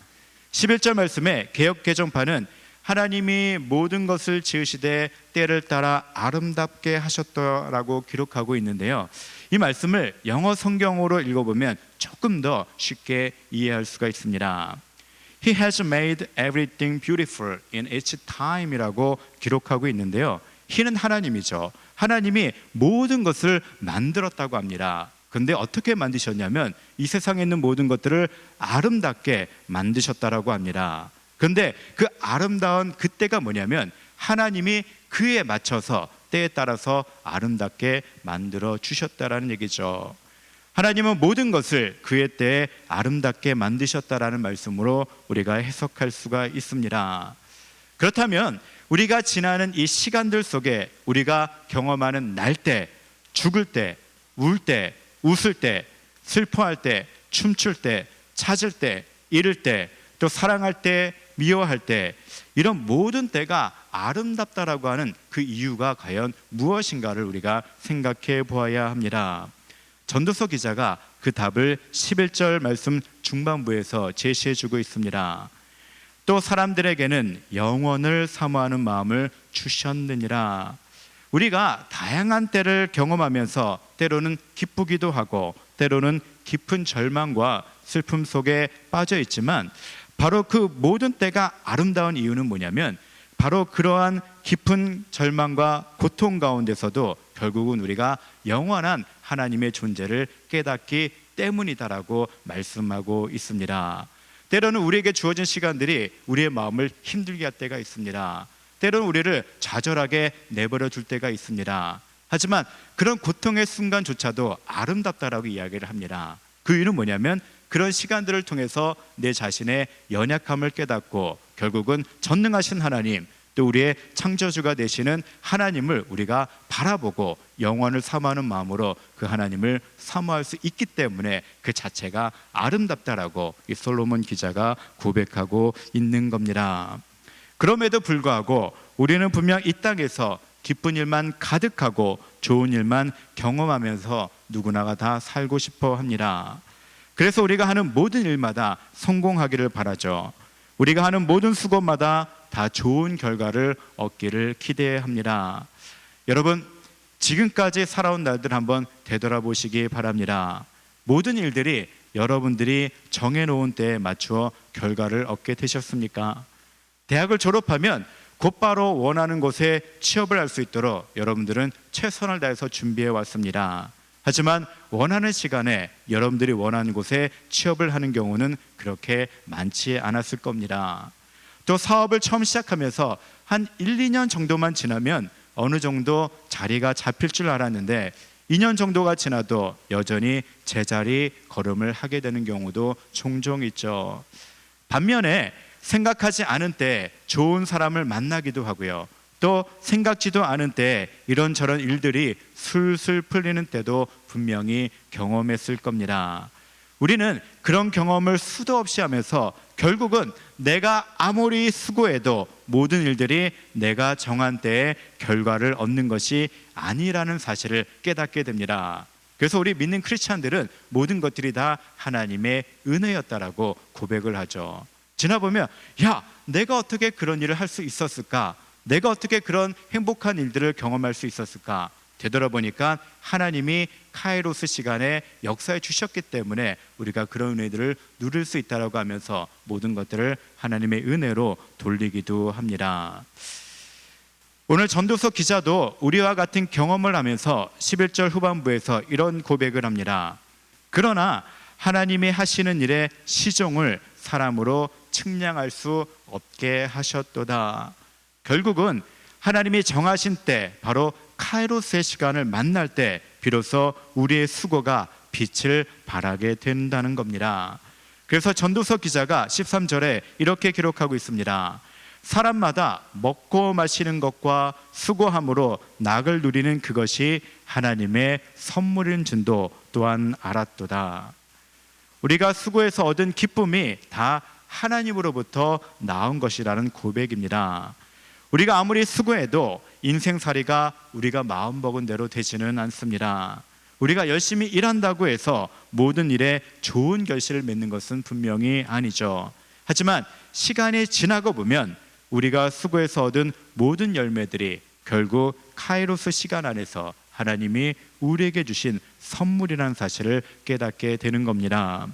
11절 말씀에 개역 개정판은 하나님이 모든 것을 지으시되 때를 따라 아름답게 하셨다라고 기록하고 있는데요. 이 말씀을 영어 성경으로 읽어보면 조금 더 쉽게 이해할 수가 있습니다. He has made everything beautiful in its time이라고 기록하고 있는데요. He는 하나님이죠. 하나님이 모든 것을 만들었다고 합니다. 그런데 어떻게 만드셨냐면 이 세상에 있는 모든 것들을 아름답게 만드셨다라고 합니다. 그런데 그 아름다운 그때가 뭐냐면 하나님이 그에 맞춰서 때에 따라서 아름답게 만들어 주셨다라는 얘기죠. 하나님은 모든 것을 그의 때에 아름답게 만드셨다라는 말씀으로 우리가 해석할 수가 있습니다. 그렇다면 우리가 지나는 이 시간들 속에 우리가 경험하는 날 때, 죽을 때, 울 때, 웃을 때, 슬퍼할 때, 춤출 때, 찾을 때, 잃을 때, 또 사랑할 때, 미워할 때, 이런 모든 때가 아름답다라고 하는 그 이유가 과연 무엇인가를 우리가 생각해 보아야 합니다. 전도서 기자가 그 답을 11절 말씀 중반부에서 제시해 주고 있습니다. 또 사람들에게는 영원을 사모하는 마음을 주셨느니라. 우리가 다양한 때를 경험하면서 때로는 기쁘기도 하고 때로는 깊은 절망과 슬픔 속에 빠져 있지만 바로 그 모든 때가 아름다운 이유는 뭐냐면 바로 그러한 깊은 절망과 고통 가운데서도 결국은 우리가 영원한 하나님의 존재를 깨닫기 때문이다라고 말씀하고 있습니다. 때로는 우리에게 주어진 시간들이 우리의 마음을 힘들게 할 때가 있습니다. 때로는 우리를 좌절하게 내버려 둘 때가 있습니다. 하지만 그런 고통의 순간조차도 아름답다라고 이야기를 합니다. 그 이유는 뭐냐면 그런 시간들을 통해서 내 자신의 연약함을 깨닫고 결국은 전능하신 하나님, 또 우리의 창조주가 되시는 하나님을 우리가 바라보고 영원을 사모하는 마음으로 그 하나님을 사모할 수 있기 때문에 그 자체가 아름답다라고 이 솔로몬 기자가 고백하고 있는 겁니다. 그럼에도 불구하고 우리는 분명 이 땅에서 기쁜 일만 가득하고 좋은 일만 경험하면서 누구나가 다 살고 싶어 합니다. 그래서 우리가 하는 모든 일마다 성공하기를 바라죠. 우리가 하는 모든 수고마다 다 좋은 결과를 얻기를 기대합니다. 여러분, 지금까지 살아온 날들 한번 되돌아보시기 바랍니다. 모든 일들이 여러분들이 정해놓은 때에 맞추어 결과를 얻게 되셨습니까? 대학을 졸업하면 곧바로 원하는 곳에 취업을 할 수 있도록 여러분들은 최선을 다해서 준비해 왔습니다. 하지만 원하는 시간에 여러분들이 원하는 곳에 취업을 하는 경우는 그렇게 많지 않았을 겁니다. 또 사업을 처음 시작하면서 한 1, 2년 정도만 지나면 어느 정도 자리가 잡힐 줄 알았는데 2년 정도가 지나도 여전히 제자리 걸음을 하게 되는 경우도 종종 있죠. 반면에 생각하지 않은 때 좋은 사람을 만나기도 하고요. 또 생각지도 않은 때 이런저런 일들이 술술 풀리는 때도 분명히 경험했을 겁니다. 우리는 그런 경험을 수도 없이 하면서 결국은 내가 아무리 수고해도 모든 일들이 내가 정한 때에 결과를 얻는 것이 아니라는 사실을 깨닫게 됩니다. 그래서 우리 믿는 크리스찬들은 모든 것들이 다 하나님의 은혜였다라고 고백을 하죠. 지나보면 야, 내가 어떻게 그런 일을 할 수 있었을까? 내가 어떻게 그런 행복한 일들을 경험할 수 있었을까? 되돌아보니까 하나님이 카이로스 시간에 역사해 주셨기 때문에 우리가 그런 은혜들을 누릴 수 있다라고 하면서 모든 것들을 하나님의 은혜로 돌리기도 합니다. 오늘 전도서 기자도 우리와 같은 경험을 하면서 11절 후반부에서 이런 고백을 합니다. 그러나 하나님이 하시는 일의 시종을 사람으로 측량할 수 없게 하셨도다. 결국은 하나님이 정하신 때, 바로 카이로스의 시간을 만날 때 비로소 우리의 수고가 빛을 발하게 된다는 겁니다. 그래서 전도서 기자가 13절에 이렇게 기록하고 있습니다. 사람마다 먹고 마시는 것과 수고함으로 낙을 누리는 그것이 하나님의 선물인 줄도 또한 알았도다. 우리가 수고해서 얻은 기쁨이 다 하나님으로부터 나온 것이라는 고백입니다. 우리가 아무리 수고해도 인생살이가 우리가 마음먹은 대로 되지는 않습니다. 우리가 열심히 일한다고 해서 모든 일에 좋은 결실을 맺는 것은 분명히 아니죠. 하지만 시간이 지나고 보면 우리가 수고해서 얻은 모든 열매들이 결국 카이로스 시간 안에서 하나님이 우리에게 주신 선물이라는 사실을 깨닫게 되는 겁니다.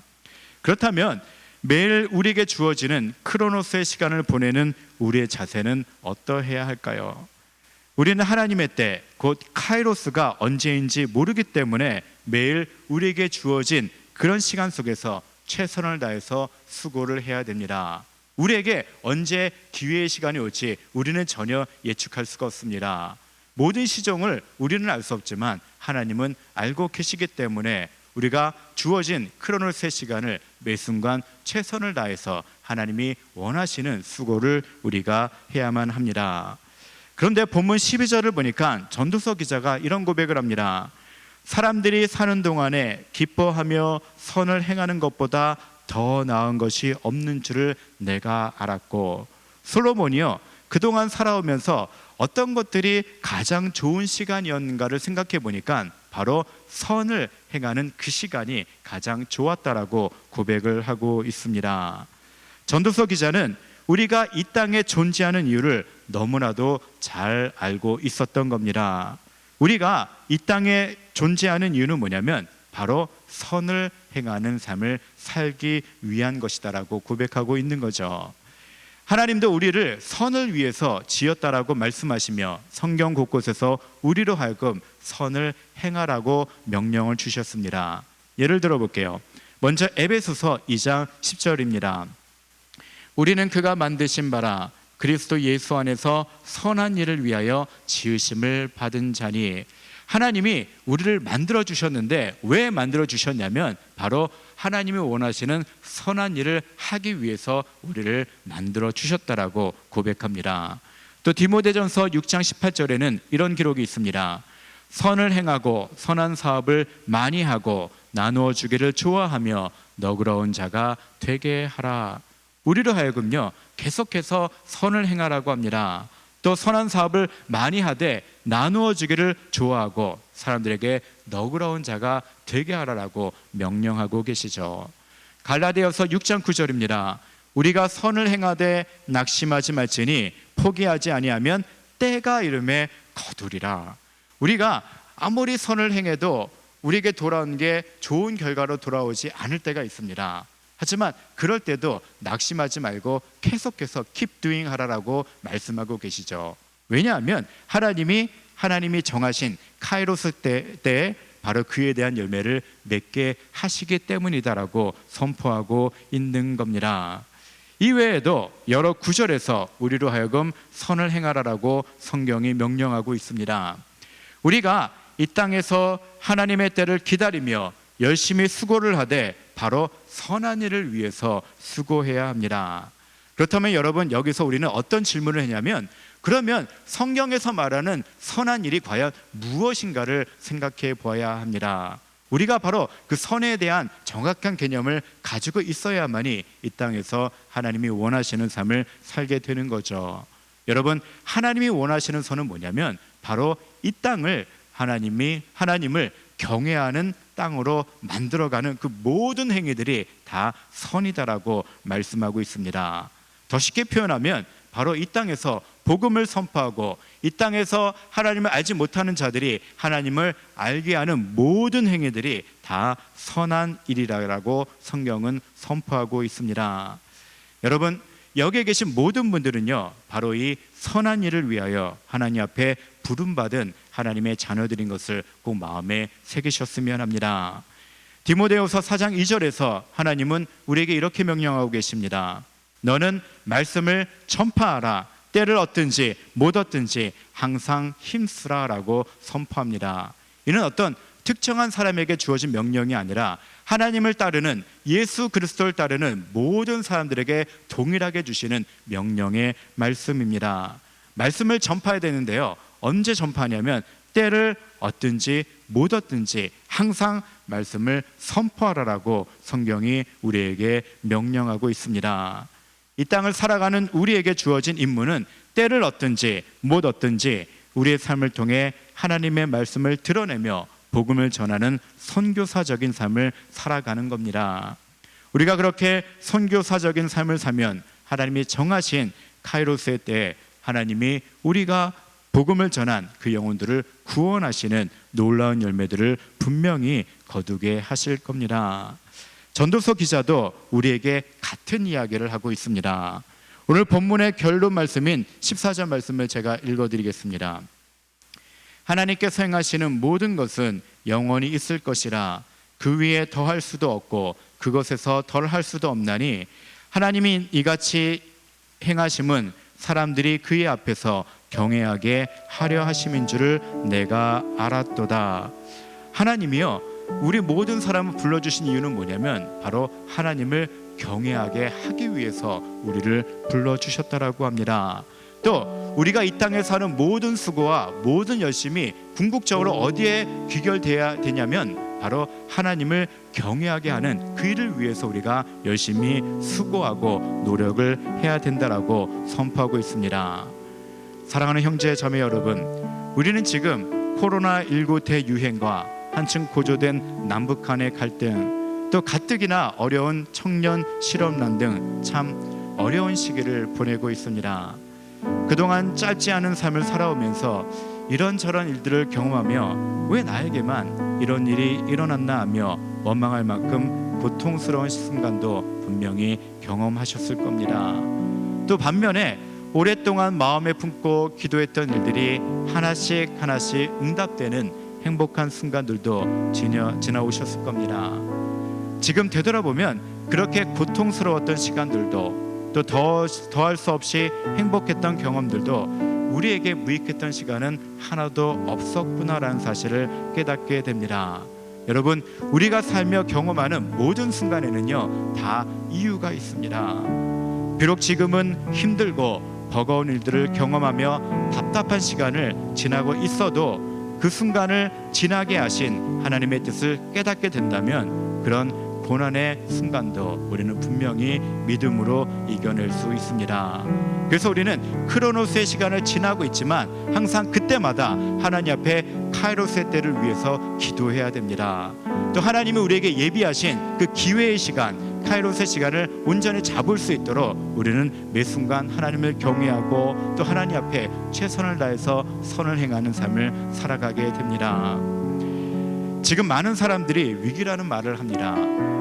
그렇다면 매일 우리에게 주어지는 크로노스의 시간을 보내는 우리의 자세는 어떠해야 할까요? 우리는 하나님의 때, 곧 카이로스가 언제인지 모르기 때문에 매일 우리에게 주어진 그런 시간 속에서 최선을 다해서 수고를 해야 됩니다. 우리에게 언제 기회의 시간이 올지 우리는 전혀 예측할 수가 없습니다. 모든 시종을 우리는 알 수 없지만 하나님은 알고 계시기 때문에 우리가 주어진 크로노스의 시간을 매 순간 최선을 다해서 하나님이 원하시는 수고를 우리가 해야만 합니다. 그런데 본문 12절을 보니까 전도서 기자가 이런 고백을 합니다. 사람들이 사는 동안에 기뻐하며 선을 행하는 것보다 더 나은 것이 없는 줄을 내가 알았고, 솔로몬이요, 그동안 살아오면서 어떤 것들이 가장 좋은 시간이었는가를 생각해 보니까 바로 선을 행하는 그 시간이 가장 좋았다라고 고백을 하고 있습니다. 전도서 기자는 우리가 이 땅에 존재하는 이유를 너무나도 잘 알고 있었던 겁니다. 우리가 이 땅에 존재하는 이유는 뭐냐면 바로 선을 행하는 삶을 살기 위한 것이다라고 고백하고 있는 거죠. 하나님도 우리를 선을 위해서 지었다라고 말씀하시며 성경 곳곳에서 우리로 하여금 선을 행하라고 명령을 주셨습니다. 예를 들어 볼게요. 먼저 에베소서 2장 10절입니다. 우리는 그가 만드신 바라 그리스도 예수 안에서 선한 일을 위하여 지으심을 받은 자니. 하나님이 우리를 만들어 주셨는데 왜 만들어 주셨냐면 바로 하나님이 원하시는 선한 일을 하기 위해서 우리를 만들어 주셨다라고 고백합니다. 또 디모데전서 6장 18절에는 이런 기록이 있습니다. 선을 행하고 선한 사업을 많이 하고 나누어 주기를 좋아하며 너그러운 자가 되게 하라. 우리로 하여금요 계속해서 선을 행하라고 합니다. 또 선한 사업을 많이 하되 나누어 주기를 좋아하고 사람들에게 너그러운 자가 되게 하라라고 명령하고 계시죠. 갈라디아서 6장 9절입니다. 우리가 선을 행하되 낙심하지 말지니 포기하지 아니하면 때가 이름에 거두리라. 우리가 아무리 선을 행해도 우리에게 돌아오는 게 좋은 결과로 돌아오지 않을 때가 있습니다. 하지만 그럴 때도 낙심하지 말고 계속해서 keep doing 하라라고 말씀하고 계시죠. 왜냐하면 하나님이 정하신 카이로스 때 바로 그에 대한 열매를 맺게 하시기 때문이다라고 선포하고 있는 겁니다. 이외에도 여러 구절에서 우리로 하여금 선을 행하라라고 성경이 명령하고 있습니다. 우리가 이 땅에서 하나님의 때를 기다리며 열심히 수고를 하되 바로 선한 일을 위해서 수고해야 합니다. 그렇다면 여러분, 여기서 우리는 어떤 질문을 했냐면 그러면 성경에서 말하는 선한 일이 과연 무엇인가를 생각해 보아야 합니다. 우리가 바로 그 선에 대한 정확한 개념을 가지고 있어야만이 이 땅에서 하나님이 원하시는 삶을 살게 되는 거죠. 여러분, 하나님이 원하시는 선은 뭐냐면 바로 이 땅을 하나님을 경외하는 땅으로 만들어가는 그 모든 행위들이 다 선이다라고 말씀하고 있습니다. 더 쉽게 표현하면 바로 이 땅에서 복음을 선포하고 이 땅에서 하나님을 알지 못하는 자들이 하나님을 알게 하는 모든 행위들이 다 선한 일이라고 성경은 선포하고 있습니다. 여러분, 여기에 계신 모든 분들은요 바로 이 선한 일을 위하여 하나님 앞에 부름받은 하나님의 자녀들인 것을 꼭 마음에 새기셨으면 합니다. 디모데후서 4장 2절에서 하나님은 우리에게 이렇게 명령하고 계십니다. 너는 말씀을 전파하라. 때를 얻든지 못 얻든지 항상 힘쓰라라고 선포합니다. 이는 어떤 특정한 사람에게 주어진 명령이 아니라 하나님을 따르는, 예수 그리스도를 따르는 모든 사람들에게 동일하게 주시는 명령의 말씀입니다. 말씀을 전파해야 되는데요, 언제 전파하냐면 때를 얻든지 못 얻든지 항상 말씀을 선포하라라고 성경이 우리에게 명령하고 있습니다. 이 땅을 살아가는 우리에게 주어진 임무는 때를 얻든지 못 얻든지 우리의 삶을 통해 하나님의 말씀을 드러내며 복음을 전하는 선교사적인 삶을 살아가는 겁니다. 우리가 그렇게 선교사적인 삶을 살면 하나님이 정하신 카이로스의 때에 하나님이 우리가 복음을 전한 그 영혼들을 구원하시는 놀라운 열매들을 분명히 거두게 하실 겁니다. 전도서 기자도 우리에게 같은 이야기를 하고 있습니다. 오늘 본문의 결론 말씀인 14절 말씀을 제가 읽어드리겠습니다. 하나님께서 행하시는 모든 것은 영원히 있을 것이라 그 위에 더할 수도 없고 그것에서 덜할 수도 없나니 하나님이 이같이 행하심은 사람들이 그의 앞에서 경외하게 하려 하심인 줄을 내가 알았도다. 하나님이요, 우리 모든 사람을 불러주신 이유는 뭐냐면 바로 하나님을 경외하게 하기 위해서 우리를 불러주셨다라고 합니다. 또 우리가 이 땅에 사는 모든 수고와 모든 열심이 궁극적으로 어디에 귀결돼야 되냐면 바로 하나님을 경외하게 하는 그 일을 위해서 우리가 열심히 수고하고 노력을 해야 된다라고 선포하고 있습니다. 사랑하는 형제 자매 여러분, 우리는 지금 코로나19 대유행과 한층 고조된 남북 간의 갈등, 또 가뜩이나 어려운 청년 실업난 등 참 어려운 시기를 보내고 있습니다. 그동안 짧지 않은 삶을 살아오면서 이런저런 일들을 경험하며 왜 나에게만 이런 일이 일어났나 하며 원망할 만큼 고통스러운 순간도 분명히 경험하셨을 겁니다. 또 반면에 오랫동안 마음에 품고 기도했던 일들이 하나씩 하나씩 응답되는 행복한 순간들도 지나오셨을 겁니다. 지금 되돌아보면 그렇게 고통스러웠던 시간들도 또 더할 수 없이 행복했던 경험들도 우리에게 무익했던 시간은 하나도 없었구나라는 사실을 깨닫게 됩니다. 여러분, 우리가 살며 경험하는 모든 순간에는요 다 이유가 있습니다. 비록 지금은 힘들고 버거운 일들을 경험하며 답답한 시간을 지나고 있어도 그 순간을 지나게 하신 하나님의 뜻을 깨닫게 된다면 그런 고난의 순간도 우리는 분명히 믿음으로 이겨낼 수 있습니다. 그래서 우리는 크로노스의 시간을 지나고 있지만 항상 그때마다 하나님 앞에 카이로스의 때를 위해서 기도해야 됩니다. 또 하나님이 우리에게 예비하신 그 기회의 시간, 카이로스의 시간을 온전히 잡을 수 있도록 우리는 매 순간 하나님을 경외하고 또 하나님 앞에 최선을 다해서 선을 행하는 삶을 살아가게 됩니다. 지금 많은 사람들이 위기라는 말을 합니다.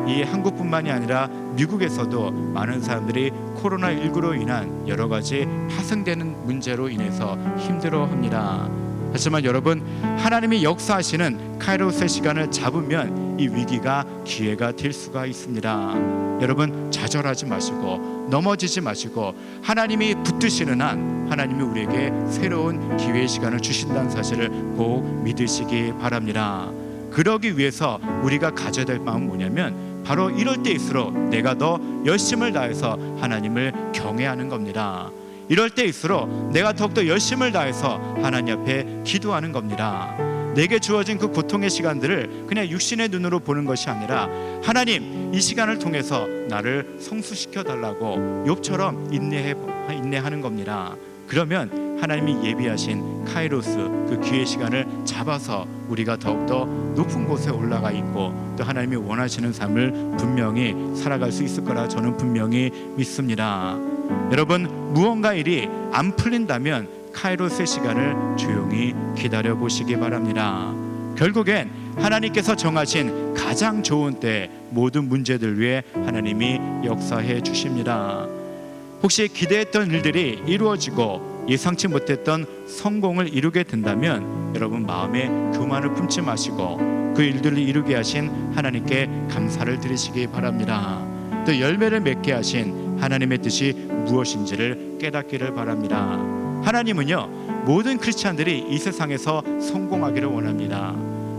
이 한국뿐만이 아니라 미국에서도 많은 사람들이 코로나19로 인한 여러 가지 파생되는 문제로 인해서 힘들어합니다. 하지만 여러분, 하나님이 역사하시는 카이로스의 시간을 잡으면 이 위기가 기회가 될 수가 있습니다. 여러분, 좌절하지 마시고 넘어지지 마시고 하나님이 붙드시는 한 하나님이 우리에게 새로운 기회의 시간을 주신다는 사실을 꼭 믿으시기 바랍니다. 그러기 위해서 우리가 가져야 될 마음은 뭐냐면 바로 이럴 때일수록 내가 더 열심을 다해서 하나님을 경외하는 겁니다. 이럴 때일수록 내가 더욱더 열심을 다해서 하나님 앞에 기도하는 겁니다. 내게 주어진 그 고통의 시간들을 그냥 육신의 눈으로 보는 것이 아니라 하나님, 이 시간을 통해서 나를 성수시켜 달라고 욥처럼 인내하는 겁니다. 그러면 하나님이 예비하신 카이로스, 그 기회의 시간을 잡아서 우리가 더욱더 높은 곳에 올라가 있고 또 하나님이 원하시는 삶을 분명히 살아갈 수 있을 거라 저는 분명히 믿습니다. 여러분, 무언가 일이 안 풀린다면 카이로스의 시간을 조용히 기다려 보시기 바랍니다. 결국엔 하나님께서 정하신 가장 좋은 때 모든 문제들 위해 하나님이 역사해 주십니다. 혹시 기대했던 일들이 이루어지고 예상치 못했던 성공을 이루게 된다면 여러분, 마음에 교만을 품지 마시고 그 일들을 이루게 하신 하나님께 감사를 드리시기 바랍니다. 또 열매를 맺게 하신 하나님의 뜻이 무엇인지를 깨닫기를 바랍니다. 하나님은요, 모든 크리스찬들이 이 세상에서 성공하기를 원합니다.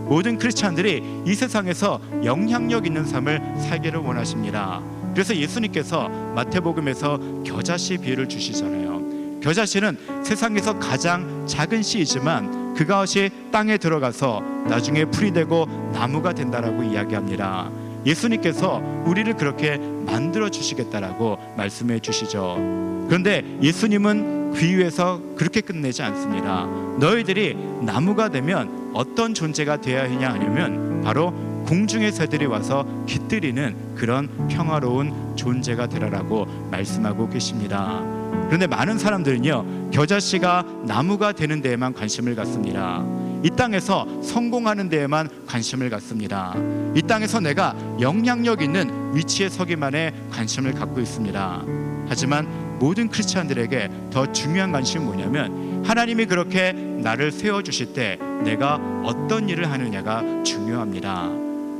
모든 크리스찬들이 이 세상에서 영향력 있는 삶을 살기를 원하십니다. 그래서 예수님께서 마태복음에서 겨자씨 비유를 주시잖아요. 겨자씨는 세상에서 가장 작은 씨이지만 그것이 땅에 들어가서 나중에 풀이 되고 나무가 된다라고 이야기합니다. 예수님께서 우리를 그렇게 만들어 주시겠다라고 말씀해 주시죠. 그런데 예수님은 비유에서 그렇게 끝내지 않습니다. 너희들이 나무가 되면 어떤 존재가 되어야 하냐 하냐면 바로 공중의 새들이 와서 깃들이는 그런 평화로운 존재가 되라라고 말씀하고 계십니다. 그런데 많은 사람들은요, 겨자씨가 나무가 되는 데에만 관심을 갖습니다. 이 땅에서 성공하는 데에만 관심을 갖습니다. 이 땅에서 내가 영향력 있는 위치에 서기만에 관심을 갖고 있습니다. 하지만 모든 크리스찬들에게 더 중요한 관심이 뭐냐면 하나님이 그렇게 나를 세워주실 때 내가 어떤 일을 하느냐가 중요합니다.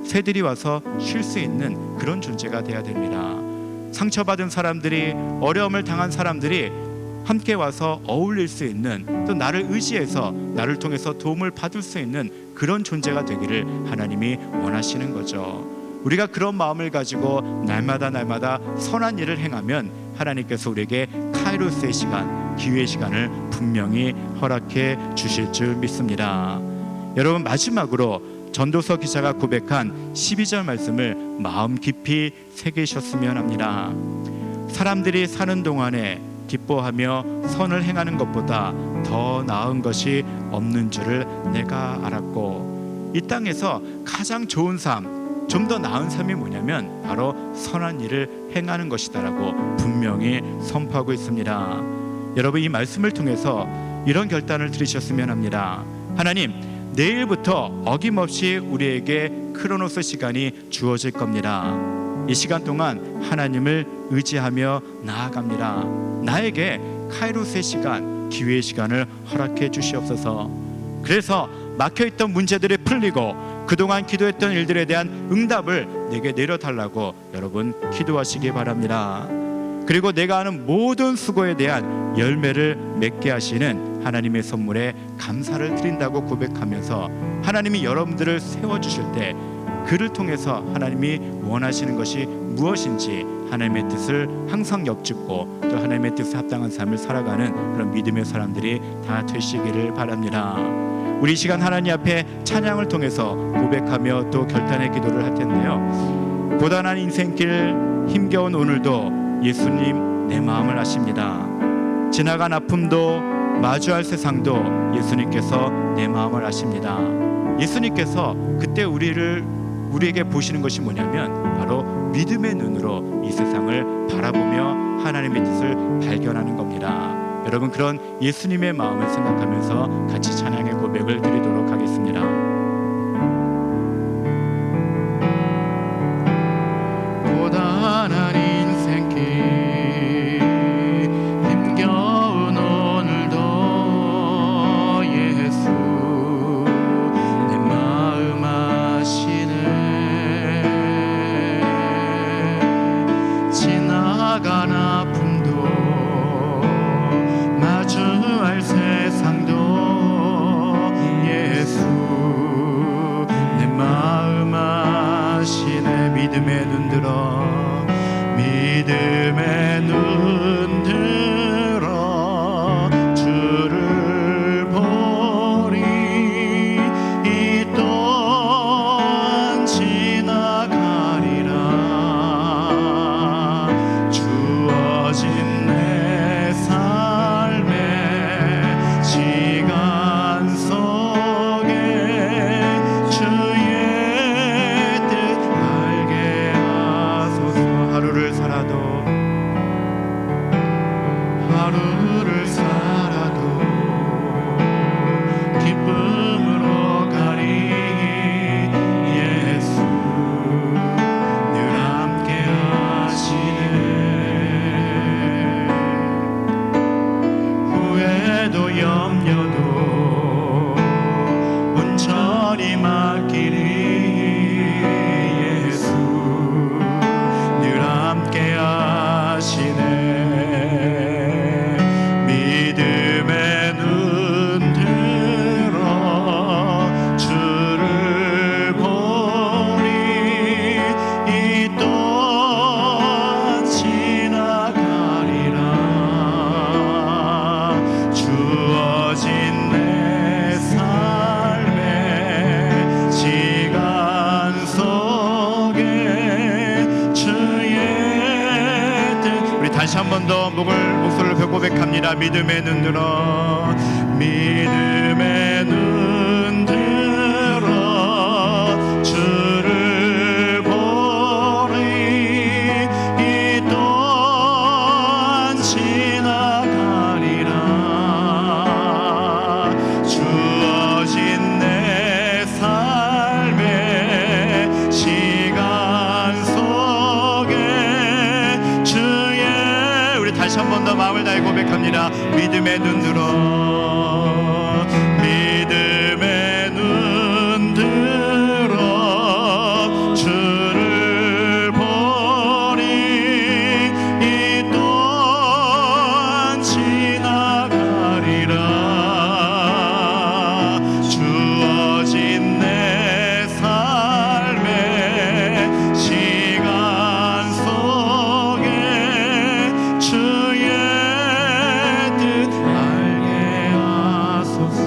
새들이 와서 쉴 수 있는 그런 존재가 되어야 됩니다. 상처받은 사람들이, 어려움을 당한 사람들이 함께 와서 어울릴 수 있는, 또 나를 의지해서 나를 통해서 도움을 받을 수 있는 그런 존재가 되기를 하나님이 원하시는 거죠. 우리가 그런 마음을 가지고 날마다 선한 일을 행하면 하나님께서 우리에게 카이로스의 시간, 기회의 시간을 분명히 허락해 주실 줄 믿습니다. 여러분, 마지막으로 전도서 기자가 고백한 12절 말씀을 마음 깊이 새기셨으면 합니다. 사람들이 사는 동안에 기뻐하며 선을 행하는 것보다 더 나은 것이 없는 줄을 내가 알았고, 이 땅에서 가장 좋은 삶, 좀 더 나은 삶이 뭐냐면 바로 선한 일을 행하는 것이다라고 분명히 선포하고 있습니다. 여러분, 이 말씀을 통해서 이런 결단을 들으셨으면 합니다. 하나님, 내일부터 어김없이 우리에게 크로노스 시간이 주어질 겁니다. 이 시간 동안 하나님을 의지하며 나아갑니다. 나에게 카이로스의 시간, 기회의 시간을 허락해 주시옵소서. 그래서 막혀있던 문제들이 풀리고 그동안 기도했던 일들에 대한 응답을 내게 내려달라고 여러분 기도하시기 바랍니다. 그리고 내가 하는 모든 수고에 대한 열매를 맺게 하시는 하나님의 선물에 감사를 드린다고 고백하면서 하나님이 여러분들을 세워주실 때 그를 통해서 하나님이 원하시는 것이 무엇인지 하나님의 뜻을 항상 엽죽고 또 하나님의 뜻에 합당한 삶을 살아가는 그런 믿음의 사람들이 다 되시기를 바랍니다. 우리 이 시간 하나님 앞에 찬양을 통해서 고백하며 또 결단의 기도를 할 텐데요, 고단한 인생길, 힘겨운 오늘도 예수님 내 마음을 아십니다. 지나간 아픔도 마주할 세상도 예수님께서 내 마음을 아십니다. 예수님께서 그때 우리에게 보시는 것이 뭐냐면 바로 믿음의 눈으로 이 세상을 바라보며 하나님의 뜻을 발견하는 겁니다. 여러분, 그런 예수님의 마음을 생각하면서 같이 찬양의 고백을 드리도록 하겠습니다. 고단한 인생길, 힘겨운 오늘도 예수 내 마음 아시네. 지나간 아픔도 마주할 세상도 예수 내 마음 아시네. 믿음의 눈 들어, 믿음의 눈 들어 주를 보리. 이 또한 지나가리라. 주어진 내 삶의 시간 속에 주의 뜻 알게 다시 한 번 더 목소리를 고백합니다. 믿음의 눈 들어, 믿음의 눈 들어 주를 보리. 이 또한 지나가리라. 주어진 내 삶의 시간 속에 주의, 우리 다시 한 번 더 마음을 다해 고백합니다. 믿음의 눈 들어, 믿음의 눈 들어 주를 보리. 이 또한 지나가리라. 주어진 내 삶의 시간 속에 주의 뜻 알게 하소서.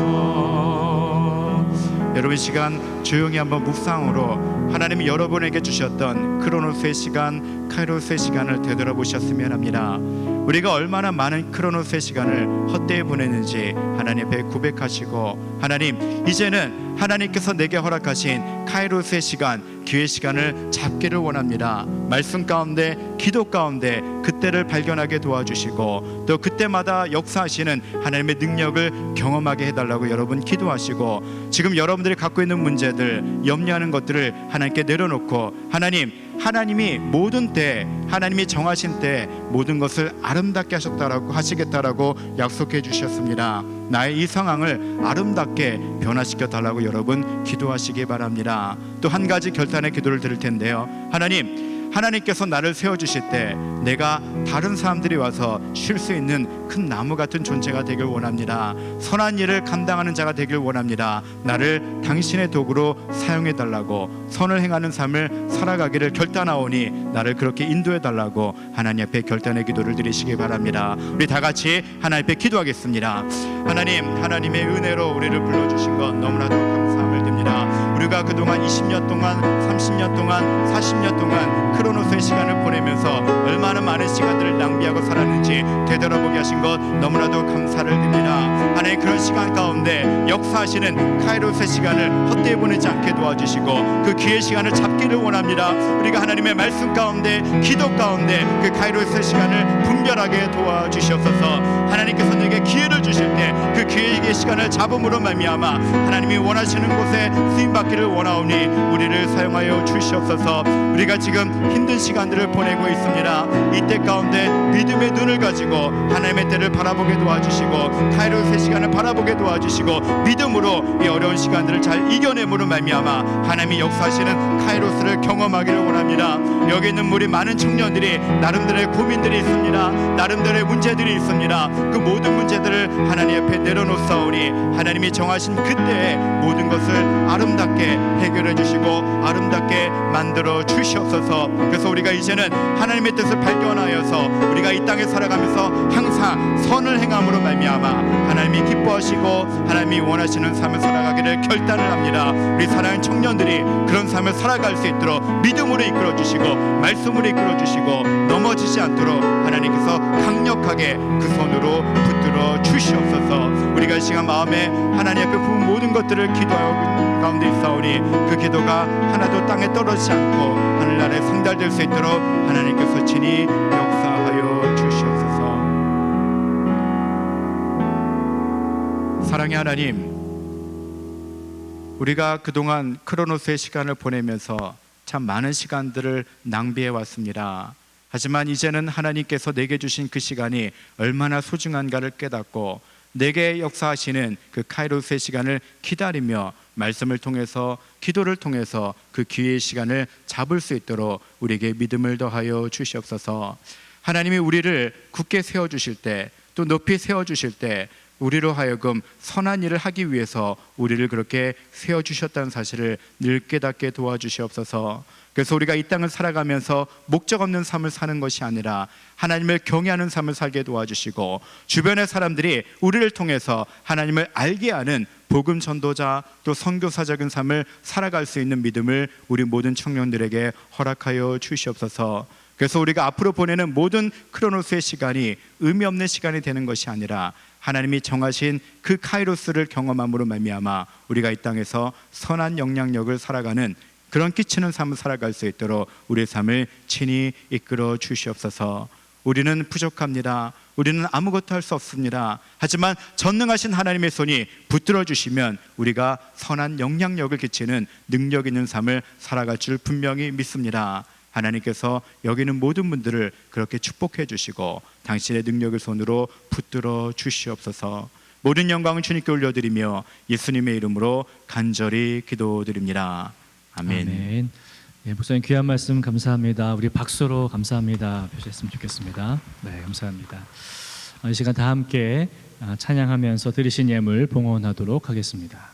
여러분, 이 시간 조용히 한번 묵상으로 하나님이 여러분에게 주셨던 크로노스의 시간, 카이로스의 시간을 되돌아보셨으면 합니다. 우리가 얼마나 많은 크로노스의 시간을 헛되이 보냈는지 하나님 앞에 고백하시고, 하나님, 이제는 하나님께서 내게 허락하신 카이로스의 시간, 기회의 시간을 잡기를 원합니다. 말씀 가운데, 기도 가운데 그때를 발견하게 도와주시고, 또 그때마다 역사하시는 하나님의 능력을 경험하게 해달라고 여러분 기도하시고, 지금 여러분들이 갖고 있는 문제들, 염려하는 것들을 하나님께 내려놓고, 하나님이 모든 때, 하나님이 정하신 때 모든 것을 아름답게 하시겠다라고 약속해 주셨습니다. 나의 이 상황을 아름답게 변화시켜 달라고 여러분 기도하시기 바랍니다. 또 한 가지 결단의 기도를 드릴 텐데요. 하나님께서 나를 세워주실 때 내가 다른 사람들이 와서 쉴 수 있는 큰 나무 같은 존재가 되길 원합니다. 선한 일을 감당하는 자가 되길 원합니다. 나를 당신의 도구로 사용해 달라고, 선을 행하는 삶을 살아가기를 결단하오니 나를 그렇게 인도해 달라고 하나님 앞에 결단의 기도를 드리시기 바랍니다. 우리 다 같이 하나님 앞에 기도하겠습니다. 하나님의 은혜로 우리를 불러주신 것 너무나도 감사함을 드립니다. 우리가 그동안 20년 동안, 30년 동안, 40년 동안 크로노스의 시간을 보내면서 얼마나 많은 시간들을 낭비하고 살았는지 되돌아보게 하신 것 너무나도 감사를 드립니다. 하나님, 그런 시간 가운데 역사하시는 카이로스의 시간을 헛되이 보내지 않게 도와주시고 그 기회의 시간을 잡기를 원합니다. 우리가 하나님의 말씀 가운데, 기도 가운데 그 카이로스의 시간을 분별하게 도와주시옵소서. 하나님께서 내게 기회를 주실 때 그 기회의 시간을 잡음으로 말미암아 하나님이 원하시는 곳에 쓰임받기를 원하오니 우리를 사용하여 주시옵소서. 우리가 지금 힘든 시간들을 보내고 있습니다. 이때 가운데 믿음의 눈을 가지고 하나님의 때를 바라보게 도와주시고, 카이로스의 시간을 바라보게 도와주시고, 믿음으로 이 어려운 시간들을 잘 이겨내므로 말미암아 하나님이 역사하시는 카이로스를 경험하기를 원합니다. 여기 있는 우리 많은 청년들이 나름대로의 고민들이 있습니다. 나름대로의 문제들이 있습니다. 그 모든 문제들을 하나님 앞에 내려놓사오니 하나님이 정하신 그때에 모든 것을 아름답게 해결해 주시고 아름답게 만들어 주시옵소서. 그래서 우리가 이제는 하나님의 뜻을 발견하여서 우리가 이 땅에 살아가면서 항상 선을 행함으로 말미암아 하나님이 기뻐하시고 하나님이 원하시는 삶을 살아가기를 결단을 합니다. 우리 사랑하는 청년들이 그런 삶을 살아갈 수 있도록 믿음으로 이끌어 주시고 말씀으로 이끌어 주시고 넘어지지 않도록 하나님께서 강력하게 그 손으로 붙들어 주시옵소서. 우리가 이 시간 마음에 하나님 앞에 부은 모든 것들을 기도하고 가운데 있사오니 그 기도가 하나도 땅에 떨어지지 않고 하늘나라에 상달될 수 있도록 하나님께서 친히 역사하여 주시옵소서. 사랑의 하나님, 우리가 그동안 크로노스의 시간을 보내면서 참 많은 시간들을 낭비해 왔습니다. 하지만 이제는 하나님께서 내게 주신 그 시간이 얼마나 소중한가를 깨닫고 내게 역사하시는 그 카이로스의 시간을 기다리며 말씀을 통해서, 기도를 통해서 그 기회의 시간을 잡을 수 있도록 우리에게 믿음을 더하여 주시옵소서. 하나님이 우리를 굳게 세워주실 때, 또 높이 세워주실 때 우리로 하여금 선한 일을 하기 위해서 우리를 그렇게 세워주셨다는 사실을 늘 깨닫게 도와주시옵소서. 그래서 우리가 이 땅을 살아가면서 목적 없는 삶을 사는 것이 아니라 하나님을 경외하는 삶을 살게 도와주시고, 주변의 사람들이 우리를 통해서 하나님을 알게 하는 복음 전도자, 또 선교사적인 삶을 살아갈 수 있는 믿음을 우리 모든 청년들에게 허락하여 주시옵소서. 그래서 우리가 앞으로 보내는 모든 크로노스의 시간이 의미 없는 시간이 되는 것이 아니라 하나님이 정하신 그 카이로스를 경험함으로 말미암아 우리가 이 땅에서 선한 영향력을 살아가는 그런 끼치는 삶을 살아갈 수 있도록 우리의 삶을 친히 이끌어 주시옵소서. 우리는 부족합니다. 우리는 아무것도 할 수 없습니다. 하지만 전능하신 하나님의 손이 붙들어 주시면 우리가 선한 영향력을 끼치는 능력 있는 삶을 살아갈 줄 분명히 믿습니다. 하나님께서 여기 있는 모든 분들을 그렇게 축복해 주시고 당신의 능력을 손으로 붙들어 주시옵소서. 모든 영광을 주님께 올려드리며 예수님의 이름으로 간절히 기도드립니다. 아멘.
아멘. 예, 목사님 귀한 말씀 감사합니다. 우리 박수로 감사합니다 표시했으면 좋겠습니다. 네, 감사합니다. 이 시간 다 함께 찬양하면서 드리신 예물 봉헌하도록 하겠습니다.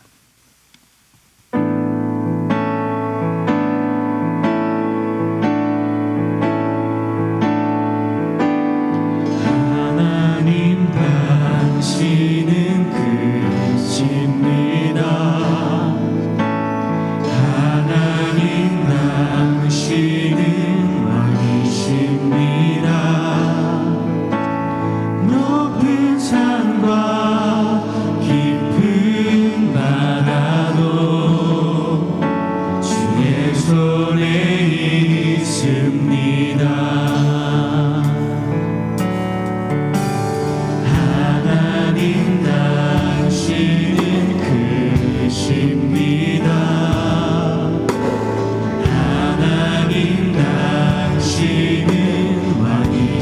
하나님 당신은 크십니다. 하나님 당신은 왕이십니다. 높은 산과 깊은 바다도 주의 손에 있습니다. 하나님 당신은 크십니다. 하나님 당신은 왕이십니다.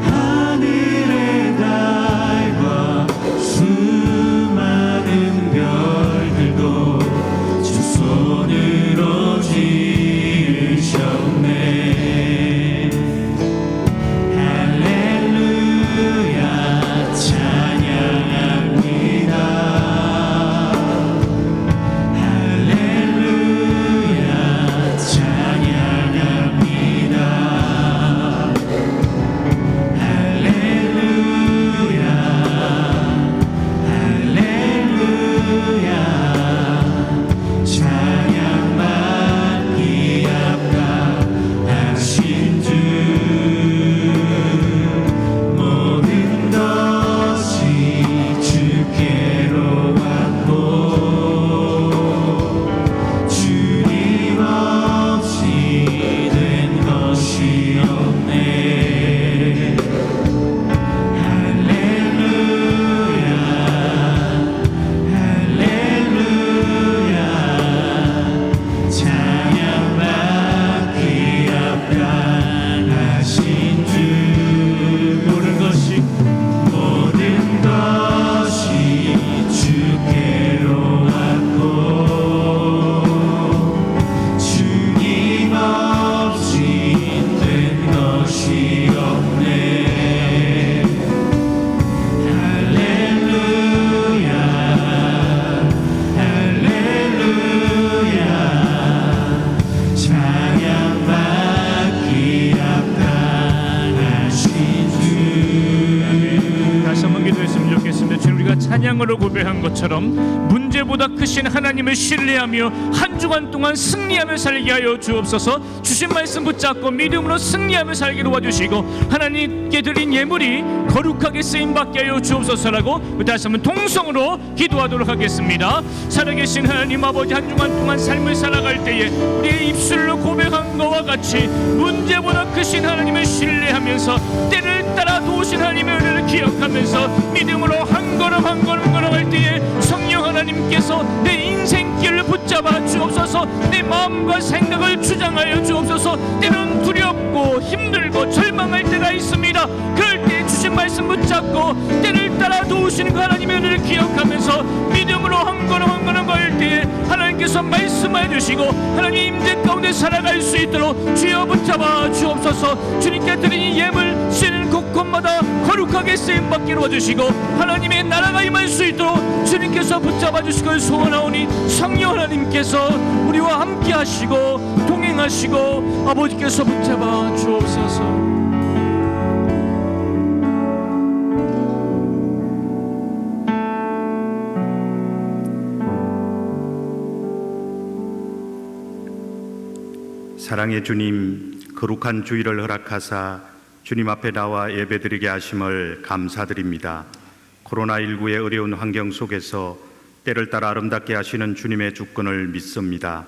하늘의 달과 수많은 별들도 주 손으로 지으셨네. 할렐루야 찬양합니다. 할렐루야 찬양합니다. 할렐루야 할렐루야 찬양받기 합당하신 주. 모든 것이 주께로 왔고 주님 없이 된 것이 없네. 할렐루야 할렐루야 찬양받기 합당하신 주. 모든 것이 주께로 왔고 주님 없이 된 것이 없네. 할렐루야 할렐루야 찬양받기 합당하신 주.
다시 한번 기도했으면 좋겠습니다. 주님, 우리가 찬양으로 고백한 것처럼 문제보다 크신 하나님을 신뢰하며 한 주간 동안 승리하며 살게 하여 주옵소서. 주신 말씀 붙잡고 믿음으로 승리하며 살기로 와주시고 하나님께 드린 예물이 거룩하게 쓰임받게 하여 주옵소서라고 다시 한번 동성으로 기도하도록 하겠습니다. 살아계신 하나님 아버지, 한 주간 동안 삶을 살아갈 때에 우리의 입술로 고백한 것과 같이 문제보다 크신 하나님을 신뢰하면서 때를 따라 도우신 하나님의 은혜를 기억하면서 믿음으로 한 걸음 한 걸음 걸어갈 때에 성령 하나님께서 내 인생길을 붙잡아 주옵소서. 내 마음과 생각을 주장하여 주옵소서. 때론 두렵고 힘들고 절망할 때가 있습니다. 그럴 때 주신 말씀 붙잡고 때를 따라 도우시는 그 하나님의 은혜를 기억하면서 믿음으로 한 걸음 한 걸음 갈 때에 하나님께서 말씀해 주시고 하나님 임재 가운데 살아갈 수 있도록 주여 붙잡아 주옵소서. 주님께 드린 예물 쓰는 곳곳마다 거룩하게 쓰임받기로 와주시고 하나님의 나라가 임할 수 있도록 주님께서 붙잡아 주시고 소원하오니 성령 하나님께서 우리와 함께 하시고 동행하시고 아버지께서 붙잡아 주옵소서.
사랑의 주님, 거룩한 주일을 허락하사 주님 앞에 나와 예배드리게 하심을 감사드립니다. 코로나19의 어려운 환경 속에서 때를 따라 아름답게 하시는 주님의 주권을 믿습니다.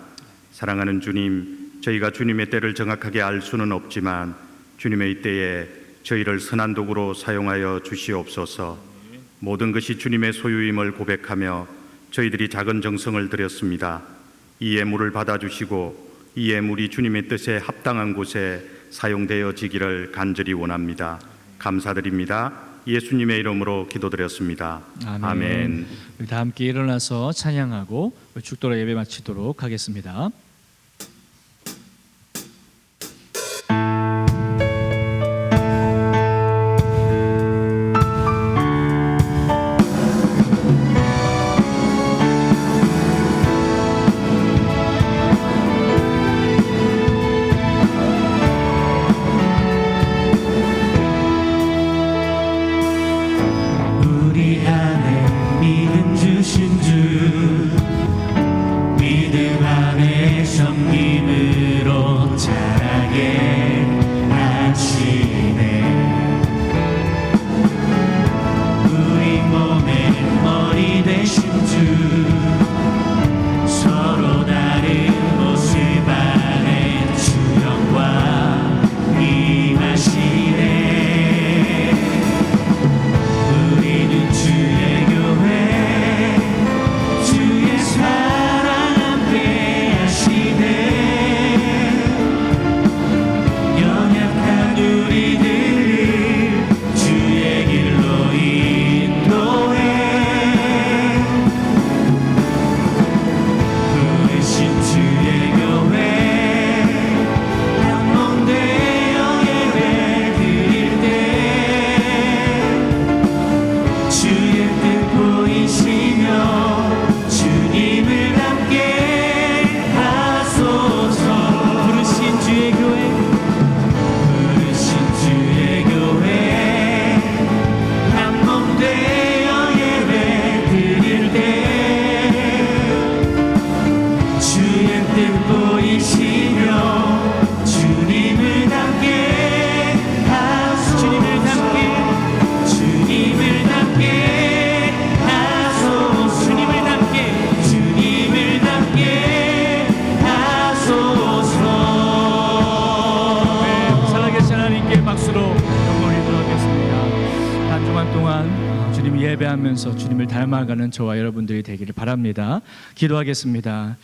사랑하는 주님, 저희가 주님의 때를 정확하게 알 수는 없지만 주님의 이 때에 저희를 선한 도구로 사용하여 주시옵소서. 모든 것이 주님의 소유임을 고백하며 저희들이 작은 정성을 드렸습니다. 이 예물을 받아주시고 이 예물이 주님의 뜻에 합당한 곳에 사용되어지기를 간절히 원합니다. 감사드립니다. 예수님의 이름으로 기도드렸습니다. 아멘.
우리 다 함께 일어나서 찬양하고 축도로 예배 마치도록 하겠습니다. 예배하면서 주님을 닮아가는 저와 여러분들이 되기를 바랍니다. 기도하겠습니다.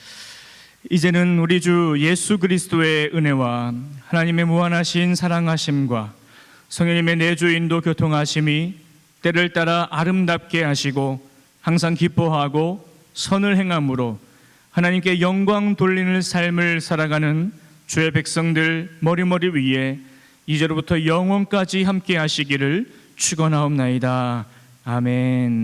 이제는 우리 주 예수 그리스도의 은혜와 하나님의 무한하신 사랑하심과 성령님의 내주 인도 교통하심이 때를 따라 아름답게 하시고 항상 기뻐하고 선을 행함으로 하나님께 영광 돌리는 삶을 살아가는 주의 백성들 머리머리 위에 이제로부터 영원까지 함께 하시기를 축원하옵나이다. 아멘.